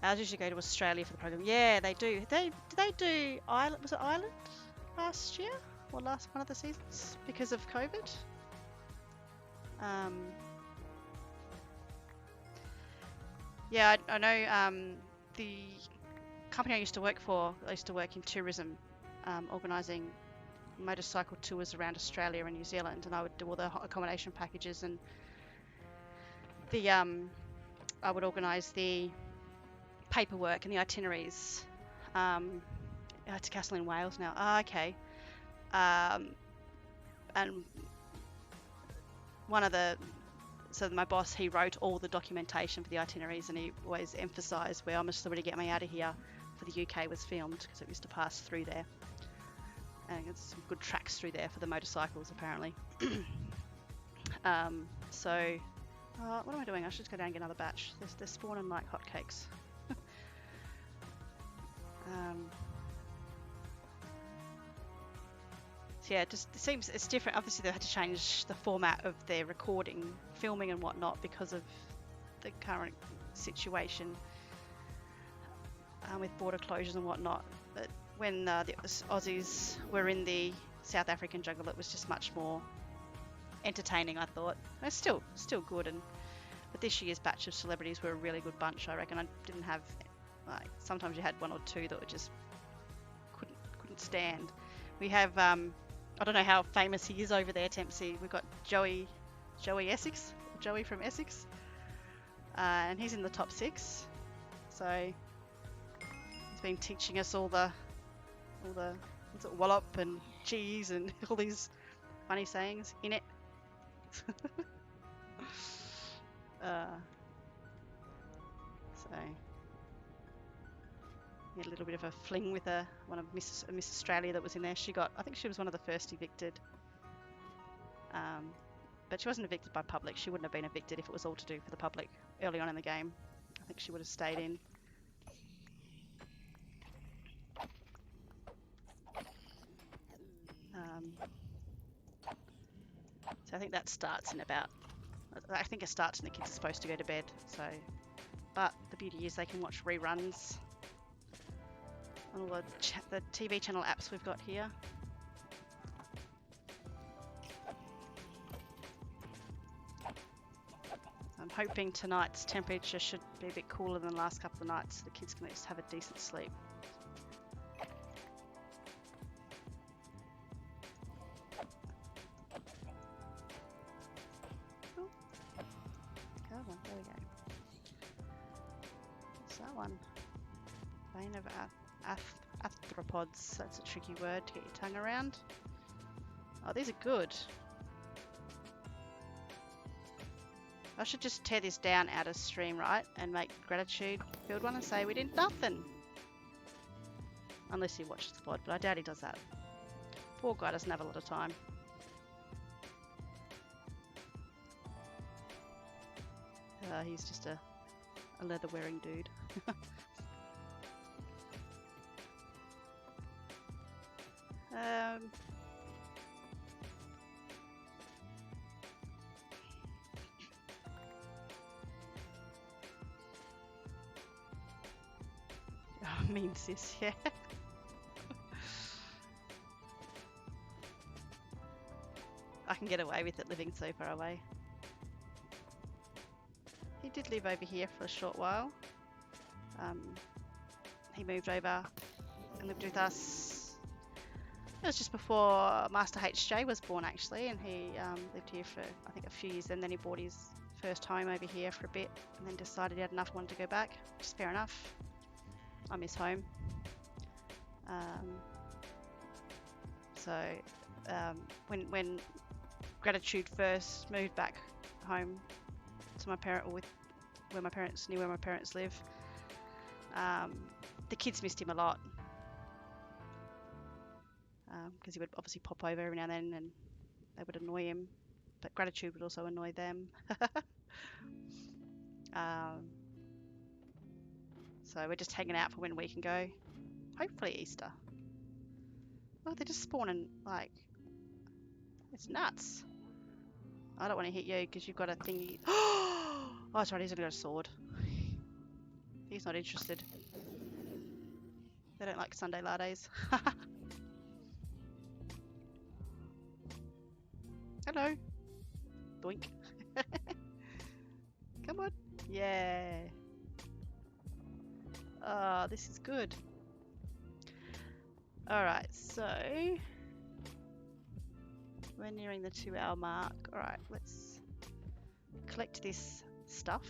Ours usually go to Australia for the program. Yeah, they do. Did they do Ireland? Was it Ireland last year? Or last one of the seasons? Because of COVID? Yeah, I know the company I used to work for, I used to work in tourism, organising motorcycle tours around Australia and New Zealand, and I would do all the accommodation packages and the I would organise the paperwork and the itineraries to Castle in Wales now. Ah, okay. And so my boss, he wrote all the documentation for the itineraries, and he always emphasised where I'm supposed to get me out of here for the UK was filmed, because it used to pass through there. And it's some good tracks through there for the motorcycles, apparently. So, what am I doing? I should just go down and get another batch. They're spawning like hotcakes. So yeah, it seems it's different. Obviously, they had to change the format of their recording, filming, and whatnot because of the current situation with border closures and whatnot. But when the Aussies were in the South African jungle, it was just much more entertaining, I thought. It's still good, but this year's batch of celebrities were a really good bunch, I reckon. I didn't have, like, sometimes you had one or two that were just couldn't stand. We have I don't know how famous he is over there, Tempsy. We've got Joey Essex, Joey from Essex, and he's in the top 6. So he's been teaching us all the what's it, wallop and cheese and all these funny sayings in it. So we had a little bit of a fling with one of Miss Australia that was in there. I think she was one of the first evicted. But she wasn't evicted by public. She wouldn't have been evicted if it was all to do for the public early on in the game. I think she would have stayed in. So I think that starts in about, I think it starts when the kids are supposed to go to bed. So, but the beauty is they can watch reruns on all the TV channel apps we've got here. I'm hoping tonight's temperature should be a bit cooler than the last couple of nights, so the kids can just have a decent sleep. Oh, come on, there we go. What's that one? Vein of arthropods. That's a tricky word to get your tongue around. Oh, these are good. I should just tear this down out of stream, right? And make gratitude build one and say we did nothing. Unless he watches the VOD, but I doubt he does that. Poor guy doesn't have a lot of time. He's just a leather wearing dude. Mean sis, yeah. I can get away with it living so far away. He did live over here for a short while. He moved over and lived with us. It was just before Master HJ was born, actually, and he lived here for, I think, a few years. And then he bought his first home over here for a bit, and then decided he had enough, wanted to go back, which is fair enough. I miss home. When Gratitude first moved back home to my parent, or where my parents live, the kids missed him a lot, because he would obviously pop over every now and then, and they would annoy him, but Gratitude would also annoy them. So we're just hanging out for when we can go. Hopefully Easter. Oh, they're just spawning, like, it's nuts. I don't want to hit you because you've got a thingy. Oh, that's right, he's only got a sword. He's not interested. They don't like Sunday lattes. Hello. Doink. Come on. Yeah. Oh, this is good. Alright, so we're nearing the 2-hour mark. Alright, let's collect this stuff.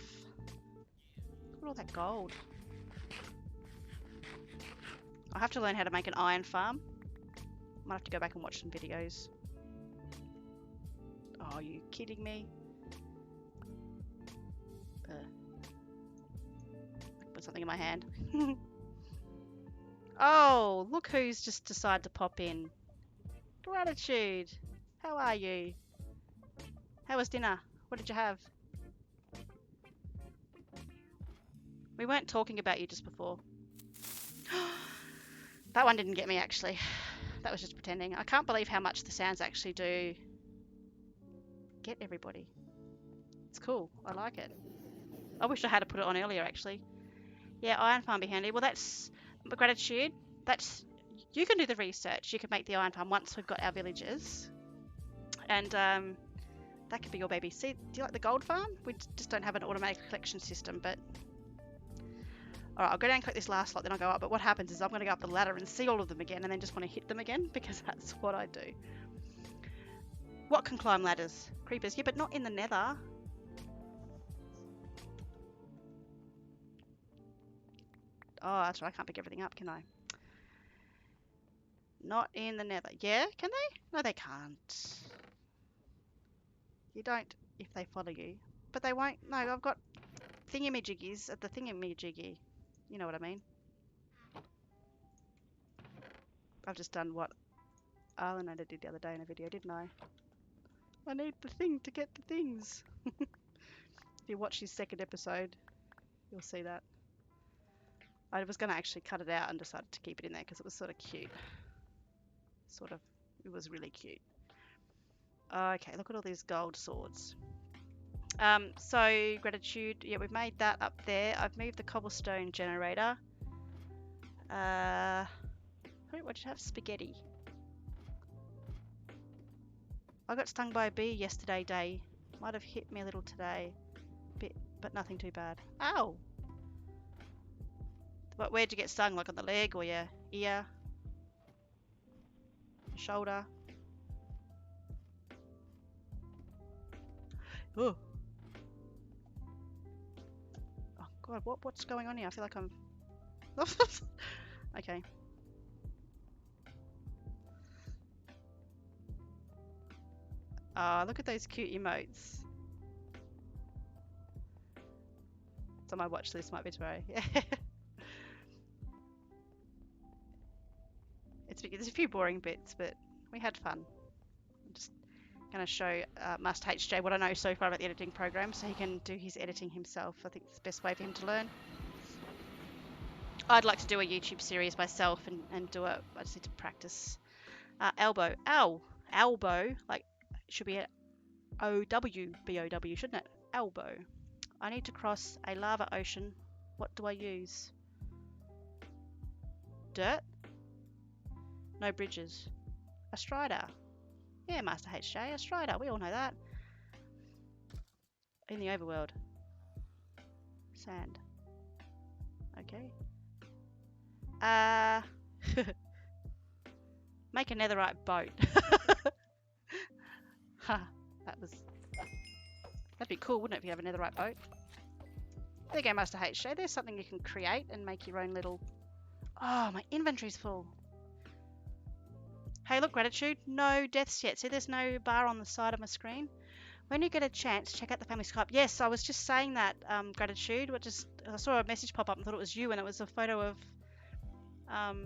Look at all that gold. I have to learn how to make an iron farm. Might have to go back and watch some videos. Oh, are you kidding me? Put something in my hand. Oh, look who's just decided to pop in. Gratitude. How are you? How was dinner? What did you have? We weren't talking about you just before. That one didn't get me, actually. That was just pretending. I can't believe how much the sounds actually do get everybody. It's cool. I like it. I wish I had to put it on earlier, actually. Yeah, iron farm be handy. Well, that's Gratitude. That's, you can do the research. You can make the iron farm once we've got our villagers. And that could be your baby. See, do you like the gold farm? We just don't have an automatic collection system, but... Alright, I'll go down and collect this last slot, then I'll go up. But what happens is I'm going to go up the ladder and see all of them again, and then just want to hit them again, because that's what I do. What can climb ladders? Creepers. Yeah, but not in the nether. Oh, that's right. I can't pick everything up, can I? Not in the nether. Yeah, can they? No, they can't. You don't if they follow you. But they won't. No, I've got thingamajiggies at the thingamajiggy. You know what I mean. I've just done what Arlena did the other day in a video, didn't I? I need the thing to get the things. If you watch his second episode, you'll see that. I was going to actually cut it out and decided to keep it in there because it was sort of cute. It was really cute. Okay, look at all these gold swords. So, Gratitude, yeah, we've made that up there. I've moved the Cobblestone Generator. What did you have? Spaghetti. I got stung by a bee yesterday day. Might have hit me a little today. But nothing too bad. Ow! But where'd you get stung? Like on the leg or your ear? Your shoulder? Oh. Oh god, what's going on here? I feel like I'm... Okay. Look at those cute emotes. It's on my watch list, might be tomorrow. There's a few boring bits, but we had fun. I'm just going to show Master HJ what I know so far about the editing program so he can do his editing himself. I think it's the best way for him to learn. I'd like to do a YouTube series myself and do it. I just need to practice. Elbow. Ow! Elbow. Like, it should be O-W-B-O-W, shouldn't it? Elbow. I need to cross a lava ocean. What do I use? Dirt? No bridges. A strider. Yeah, Master HJ, a strider. We all know that. In the overworld. Sand. Okay. Make a netherite boat. Ha, that'd be cool, wouldn't it, if you have a netherite boat? There you go, Master HJ. There's something you can create and make your own little... Oh, my inventory's full. Hey, look, Gratitude. No deaths yet. See, there's no bar on the side of my screen. When you get a chance, check out the family Skype. Yes, I was just saying that, Gratitude. I saw a message pop up and thought it was you, and it was a photo of our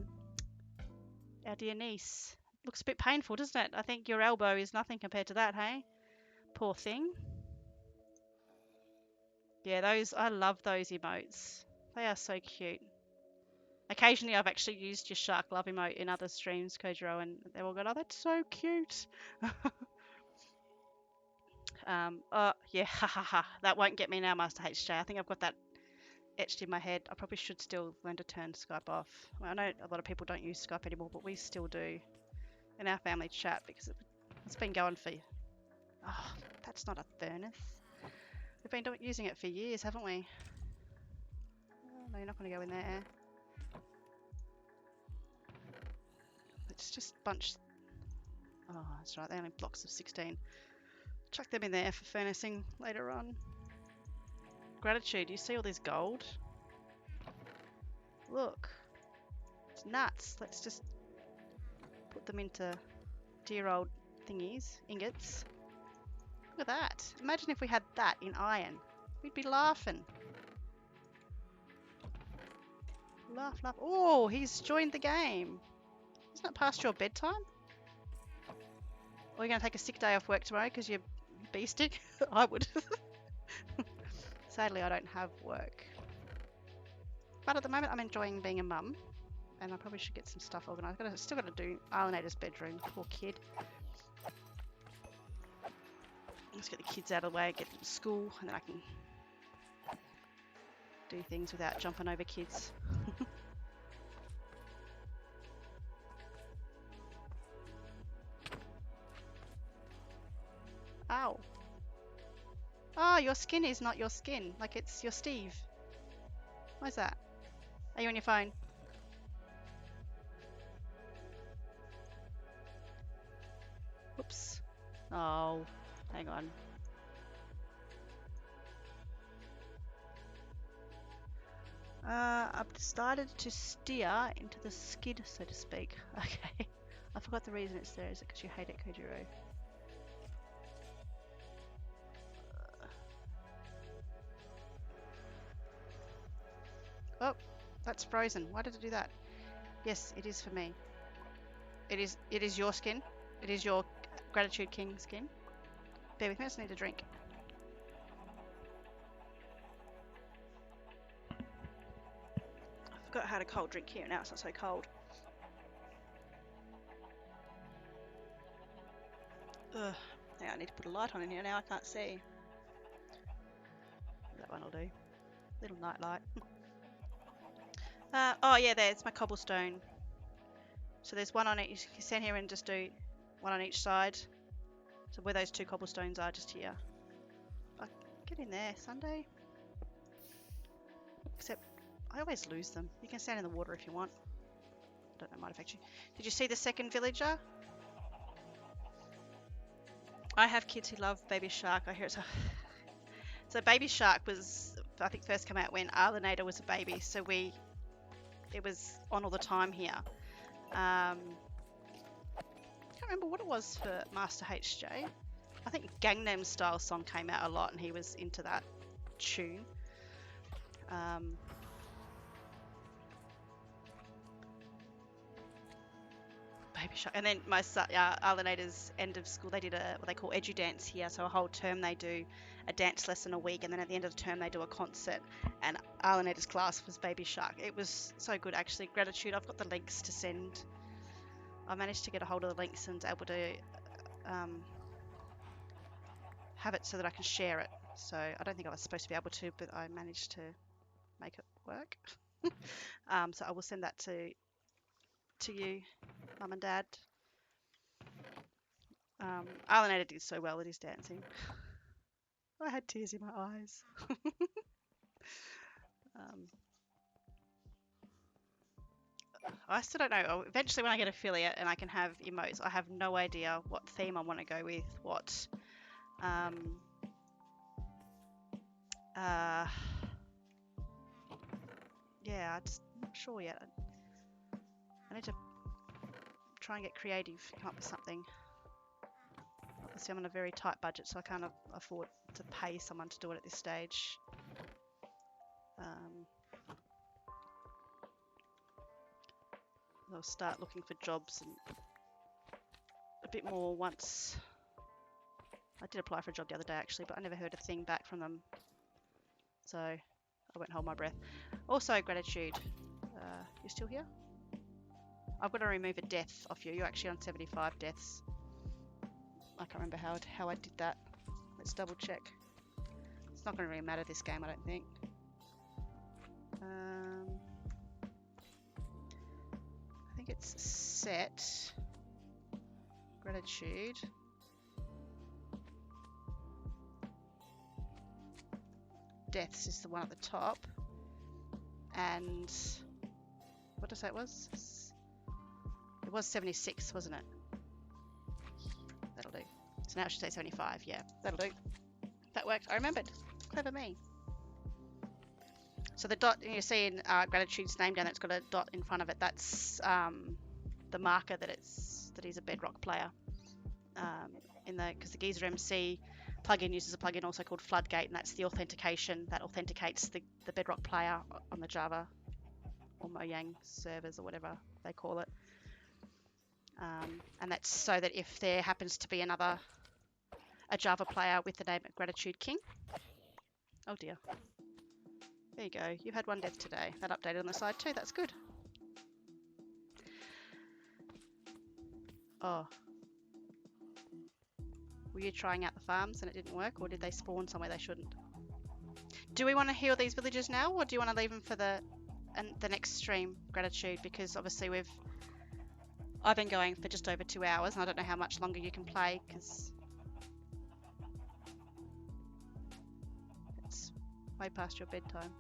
dear niece. Looks a bit painful, doesn't it? I think your elbow is nothing compared to that, hey? Poor thing. Yeah, I love those emotes. They are so cute. Occasionally I've actually used your shark love emote in other streams, Kojiro, and they've all gone, oh, that's so cute. Oh, yeah, ha ha ha. That won't get me now, Master HJ. I think I've got that etched in my head. I probably should still learn to turn Skype off. Well, I know a lot of people don't use Skype anymore, but we still do in our family chat because it's been going for... Oh, that's not a furnace. We've been using it for years, haven't we? Oh, no, you're not going to go in there. It's just bunch... Oh, that's right, they're only blocks of 16. Chuck them in there for furnacing later on. Gratitude, you see all this gold? Look. It's nuts. Let's just put them into dear old thingies, ingots. Look at that. Imagine if we had that in iron. We'd be laughing. Laugh, laugh. Oh, he's joined the game. Isn't it past your bedtime? Or are you going to take a sick day off work tomorrow because you're beasting? I would. Sadly, I don't have work. But at the moment, I'm enjoying being a mum. And I probably should get some stuff organised. Still got to do Arlenator's bedroom. Poor kid. Let's get the kids out of the way, get them to school, and then I can do things without jumping over kids. Ow. Oh, your skin is not your skin. Like it's your Steve. Why's that? Are you on your phone? Whoops. Oh, hang on. I've decided to steer into the skid, so to speak. Okay. I forgot the reason it's there. Is it because you hate it, Kojiro? Oh, that's frozen. Why did it do that? Yes, it is for me. It is your skin. It is your Gratitude King skin. Bear with me, I just need a drink. I forgot how to cold drink here, now it's not so cold. Ugh, now I need to put a light on in here now, I can't see. That one will do. Little night light. Oh yeah, there's my cobblestone. So there's one on each. You can stand here and just do one on each side. So where those two cobblestones are, just here. Get in there, Sunday. Except I always lose them. You can stand in the water if you want. Don't know, might affect you. Did you see the second villager? I have kids who love Baby Shark. I hear it's a... So Baby Shark was, I think, first came out when Arlenator was a baby. So it was on all the time here. I can't remember what it was for Master HJ. I think Gangnam Style song came out a lot and he was into that tune. Baby Shark. And then my son, Arlenator's end of school, they did what they call edu dance here. So a whole term they do a dance lesson a week, and then at the end of the term they do a concert. And Arlenator's class was Baby Shark. It was so good, actually. Gratitude. I've got the links to send. I managed to get a hold of the links and able to have it so that I can share it. So I don't think I was supposed to be able to, but I managed to make it work. So I will send that to you, Mum and Dad. Arlenator did so well at his dancing. I had tears in my eyes. I still don't know. Eventually when I get affiliate and I can have emotes, I have no idea what theme I want to go with, what yeah, I'm just not sure yet. I need to try and get creative, come up with something. Obviously I'm on a very tight budget, so I can't afford to pay someone to do it at this stage. I'll start looking for jobs and a bit more once. I did apply for a job the other day actually, but I never heard a thing back from them, so I won't hold my breath. Also, Gratitude, you're still here? I've got to remove a death off you. You're actually on 75 deaths. I can't remember how I did that. Let's double check. It's not going to really matter this game, I don't think. I think it's set. Gratitude. Deaths is the one at the top. And what did I say it was? It was 76, wasn't it? That'll do. So now it should say 75. Yeah, that'll do. That worked. I remembered. Clever me. So the dot you see in Gratitude's name down there, it's got a dot in front of it. That's the marker that he's a Bedrock player. Because the GeyserMC plugin uses a plugin also called Floodgate, and that's the authentication that authenticates the Bedrock player on the Java or Mojang servers or whatever they call it. And that's so that if there happens to be a Java player with the name Gratitude King. Oh dear. There you go. You've had one death today. That updated on the side too. That's good. Oh. Were you trying out the farms and it didn't work, or did they spawn somewhere they shouldn't? Do we want to heal these villagers now, or do you want to leave them for the next stream, Gratitude? Because obviously I've been going for just over 2 hours, and I don't know how much longer you can play because it's way past your bedtime.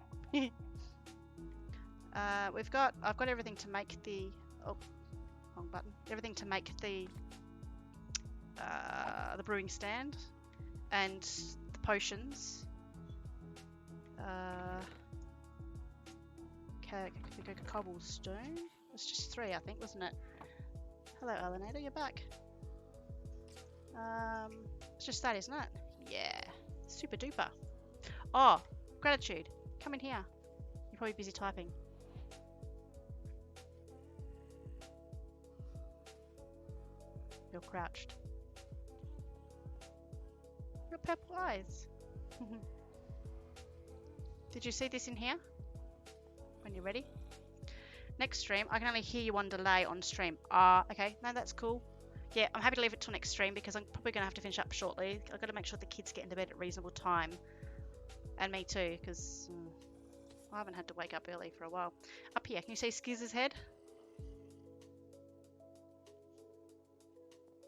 I've got everything to make the wrong button. Everything to make the brewing stand and the potions. Cobblestone. It's just 3, I think, wasn't it? Hello, Alanator, you're back. It's just that, isn't it? Yeah, super duper. Oh, Gratitude, come in here. You're probably busy typing. You're crouched. Your purple eyes. Did you see this in here? When you're ready? Next stream, I can only hear you on delay on stream. Okay, no, that's cool. Yeah, I'm happy to leave it till next stream because I'm probably going to have to finish up shortly. I've got to make sure the kids get into bed at a reasonable time. And me too, because I haven't had to wake up early for a while. Up here, can you see Skizz's head?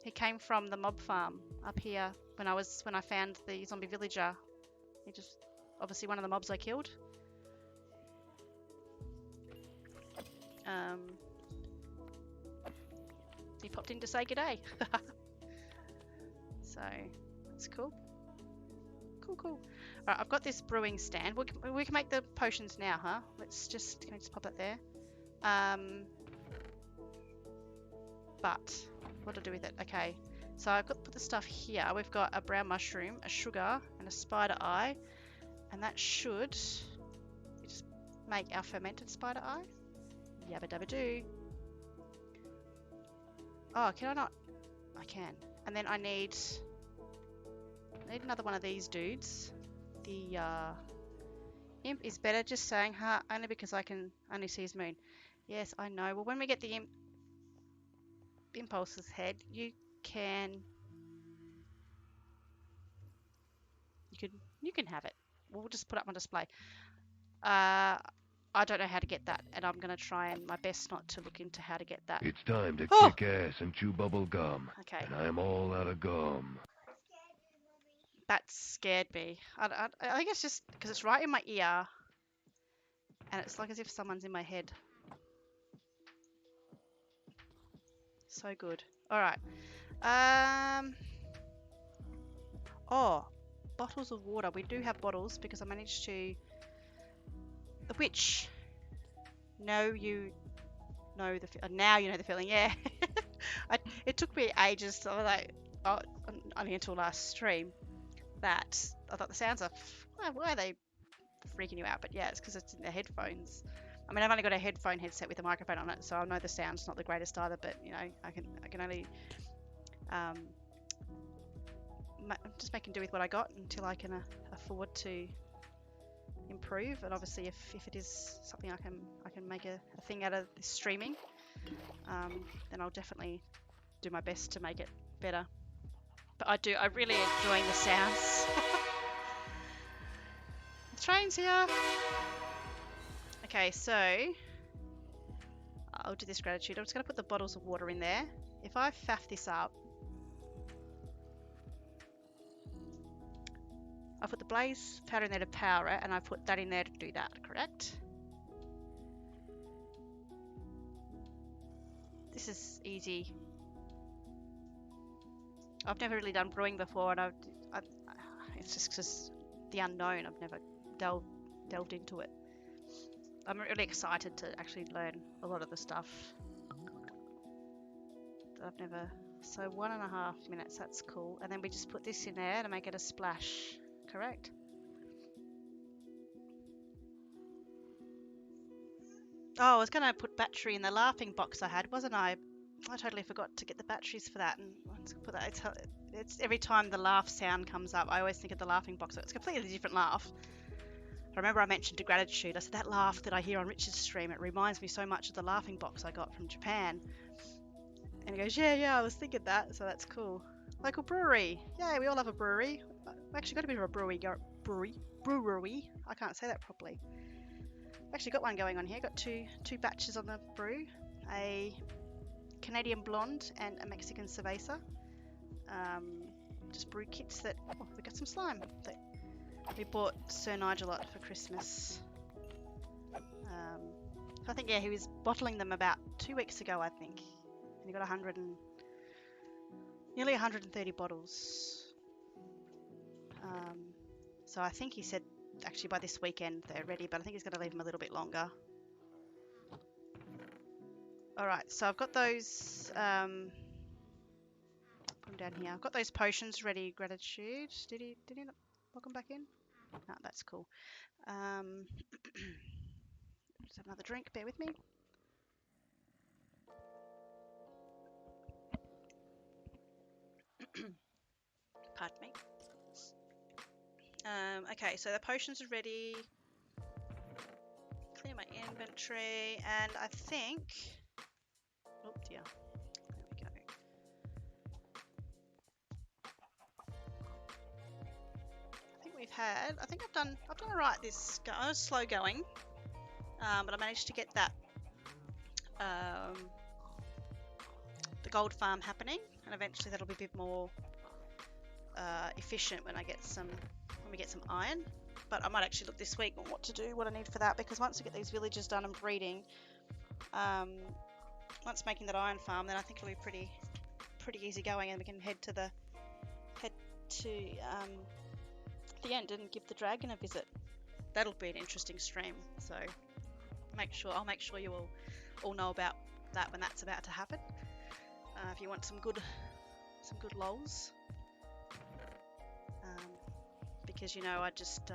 He came from the mob farm up here when I found the zombie villager. He just obviously one of the mobs I killed. He popped in to say g'day. So that's cool. Cool. Right, I've got this brewing stand. We can make the potions now, huh? Can we just pop that there? But what do I do with it? Okay, so I've got to put the stuff here. We've got a brown mushroom, a sugar, and a spider eye, and that should just make our fermented spider eye. Yabba dabba doo. Oh, can I not? I can. And then I need another one of these dudes. The imp is better, just saying, huh? Only because I can only see his moon. Yes, I know. Well, when we get the impulse's head, you can have it. We'll just put it up on display. I don't know how to get that, and I'm going to try and my best not to look into how to get that. It's time to kick ass and chew bubble gum. Okay. And I'm all out of gum. That scared me. I think it's just because it's right in my ear, and it's like as if someone's in my head. So good. All right. Oh, bottles of water. We do have bottles because I managed to. Which? No, you know the. Now you know the feeling. Yeah. It took me ages. So I was like, only until last stream, that I thought the sounds are. Why are they freaking you out? But yeah, it's because it's in the headphones. I mean, I've only got a headphone headset with a microphone on it, so I know the sound's not the greatest either. But you know, I can only just making do with what I got until I can afford to improve. And obviously, if it is something I can make a thing out of this streaming, then I'll definitely do my best to make it better. But I really enjoying the sounds. The train's here. Okay, so I'll do this Gratitude. I'm just going to put the bottles of water in there. If I faff this up, I put the blaze powder in there to power it, and I put that in there to do that, correct? This is easy. I've never really done brewing before, and it's just because the unknown. I've never delved into it. I'm really excited to actually learn a lot of the stuff that I've never. So 1.5 minutes, that's cool. And then we just put this in there to make it a splash, correct? Oh, I was going to put battery in the laughing box I had, wasn't I? I totally forgot to get the batteries for that. And let's put that. It's every time the laugh sound comes up, I always think of the laughing box. It's a completely different laugh. I remember I mentioned to Gratitude, I said, that laugh that I hear on Richard's stream, it reminds me so much of the laughing box I got from Japan. And he goes, yeah, I was thinking that, so that's cool. Local brewery. Yay, we all have a brewery. I've actually got a bit of a brewery. I can't say that properly. I've actually got one going on here. Got two batches on the brew. A Canadian blonde and a Mexican cerveza. Just brew kits that, oh, we got some slime. That we bought Sir Nigelot for Christmas. So I think, yeah, he was bottling them about 2 weeks ago, I think. And he got nearly 130 bottles. So I think he said actually by this weekend they're ready, but I think he's going to leave them a little bit longer. Alright, so I've got those, put them down here. I've got those potions ready, Gratitude. Did he not welcome back in? No, that's cool. Just have another drink, bear with me. Pardon me. Okay, so the potions are ready. Clear my inventory, and I think. Oh dear. There we go. I think I've done alright this go. I was slow going, but I managed to get that the gold farm happening, and eventually that'll be a bit more efficient when we get some iron. But I might actually look this week on what I need for that, because once we get these villages done and breeding, once making that iron farm, then I think it'll be pretty easy going, and we can head to the end and give the dragon a visit. That'll be an interesting stream. So I'll make sure you all know about that when that's about to happen. If you want some good lols. Because you know I just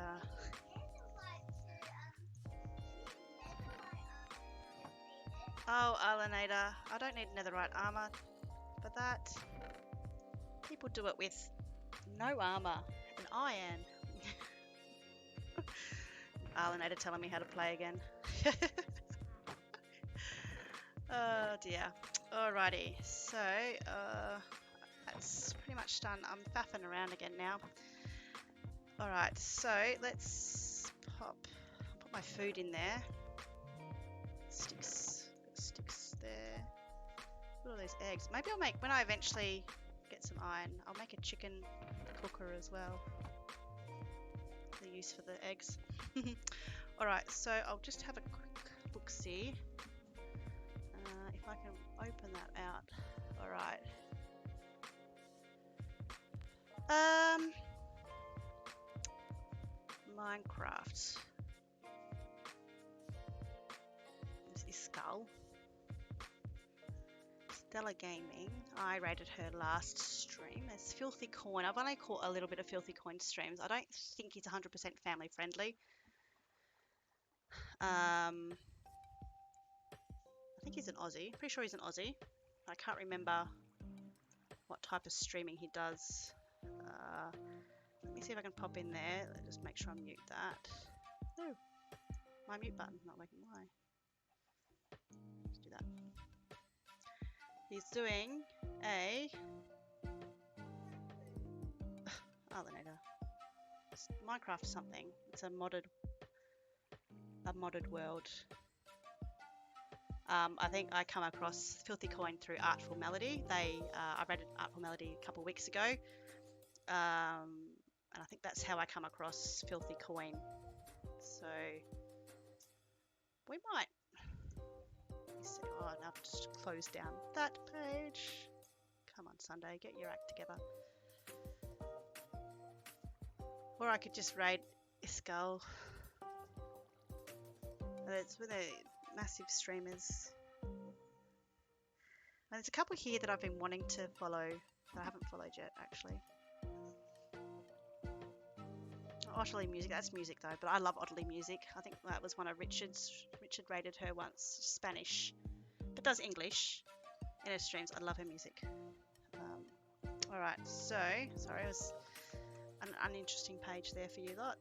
Oh, Alanator, I don't need netherite armor for that. People do it with no armor and iron. Alanator telling me how to play again. Oh dear. Alrighty, so that's pretty much done. I'm faffing around again now. Alright, so let's put my food in there. Sticks there. Look at all those eggs. Maybe I'll make, when I eventually get some iron, I'll make a chicken cooker as well. The use for the eggs. Alright, so I'll just have a quick look-see. If I can open that out. Alright. Minecraft. There's this skull. Stella Gaming. I rated her last stream as Filthy Coin. I've only caught a little bit of Filthy Coin streams. I don't think he's 100% family friendly. I think he's an Aussie. Pretty sure he's an Aussie. I can't remember what type of streaming he does. Let me see if I can pop in there. Let's just make sure I mute that. No, my mute button's not working. Why? Let's do that. He's doing a Alanator. Minecraft something. It's a modded world. I think I come across Filthy Coin through Artful Melody. I read Artful Melody a couple of weeks ago, and I think that's how I come across Filthy Coin. So we might. Let me see. Oh, now I've just closed down that page. Come on, Sunday, get your act together. Or I could just raid Iskall. It's with the massive streamers. And there's a couple here that I've been wanting to follow that I haven't followed yet, actually. Oddly Music, that's music though, but I love Oddly Music. I think that was one of Richard's. Richard rated her once Spanish, but does English in her streams. I love her music. Alright, so, sorry, it was an uninteresting page there for you lot.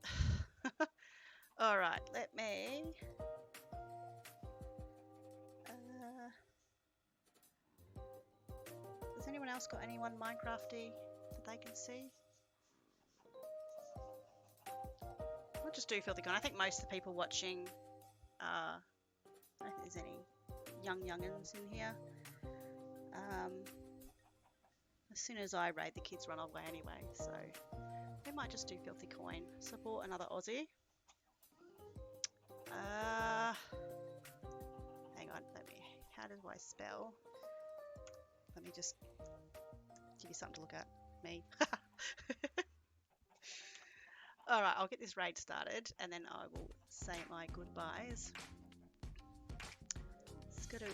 Alright, let me... has anyone else got anyone Minecrafty that they can see? I'll just do Filthy Gone. I think most of the people watching, I don't think there's any youngins in here. As soon as I raid, the kids run away anyway, so we might just do Filthy Coin. Support another Aussie. Hang on, how do I spell? Let me just give you something to look at. Me. Alright, I'll get this raid started and then I will say my goodbyes. Let's go to,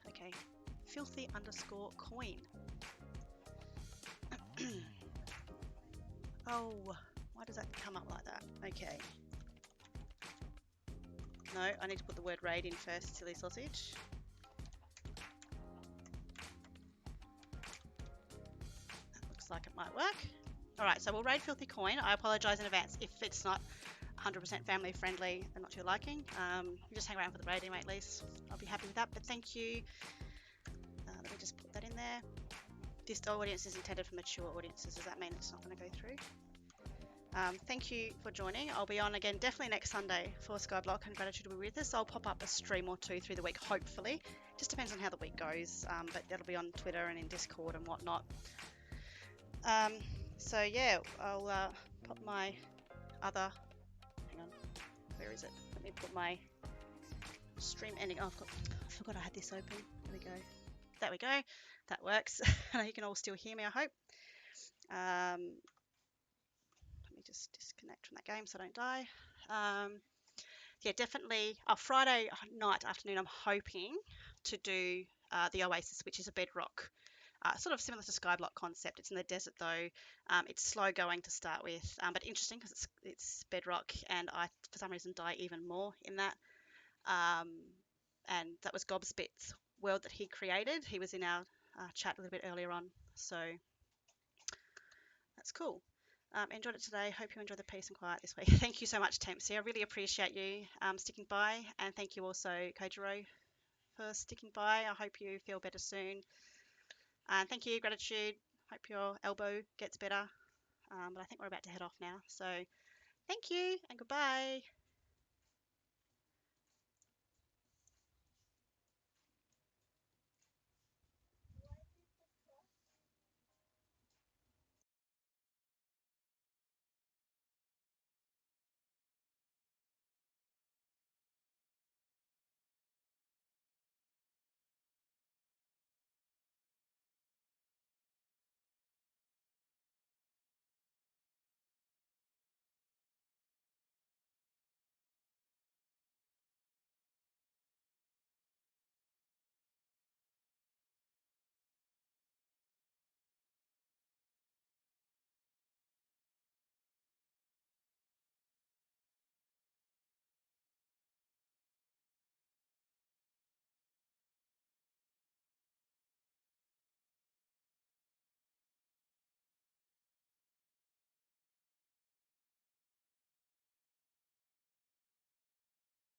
okay, filthy_coin. Oh, why does that come up like that? Okay. No, I need to put the word raid in first, silly sausage. That looks like it might work. Alright, so we'll raid Filthy Coin. I apologise in advance if it's not 100% family friendly and not to your liking. You just hang around for the raid anyway, at least. I'll be happy with that, but thank you. Let me just put that in there. This audience is intended for mature audiences. Does that mean it's not going to go through? Thank you for joining. I'll be on again definitely next Sunday for Skyblock, and Gratitude will be with us. I'll pop up a stream or two through the week, hopefully. Just depends on how the week goes, but that'll be on Twitter and in Discord and whatnot. So yeah, I'll put my other... Hang on, where is it? Let me put my stream ending... Oh, I forgot I had this open. There we go. There we go. That works. You can all still hear me, I hope. Let me just disconnect from that game so I don't die. Yeah, definitely. Friday night, afternoon, I'm hoping to do the Oasis, which is a bedrock. Sort of similar to Skyblock concept. It's in the desert though. It's slow going to start with, but interesting because it's bedrock, and I, for some reason, die even more in that. And that was Gobspit's world that he created. He was in our chat a little bit earlier on, so that's cool. Enjoyed it today. Hope you enjoyed the peace and quiet this week. Thank you so much, Tempsy. I really appreciate you sticking by, and thank you also, Kojiro, for sticking by. I hope you feel better soon. And thank you, Gratitude. Hope your elbow gets better. But I think we're about to head off now. So thank you and goodbye.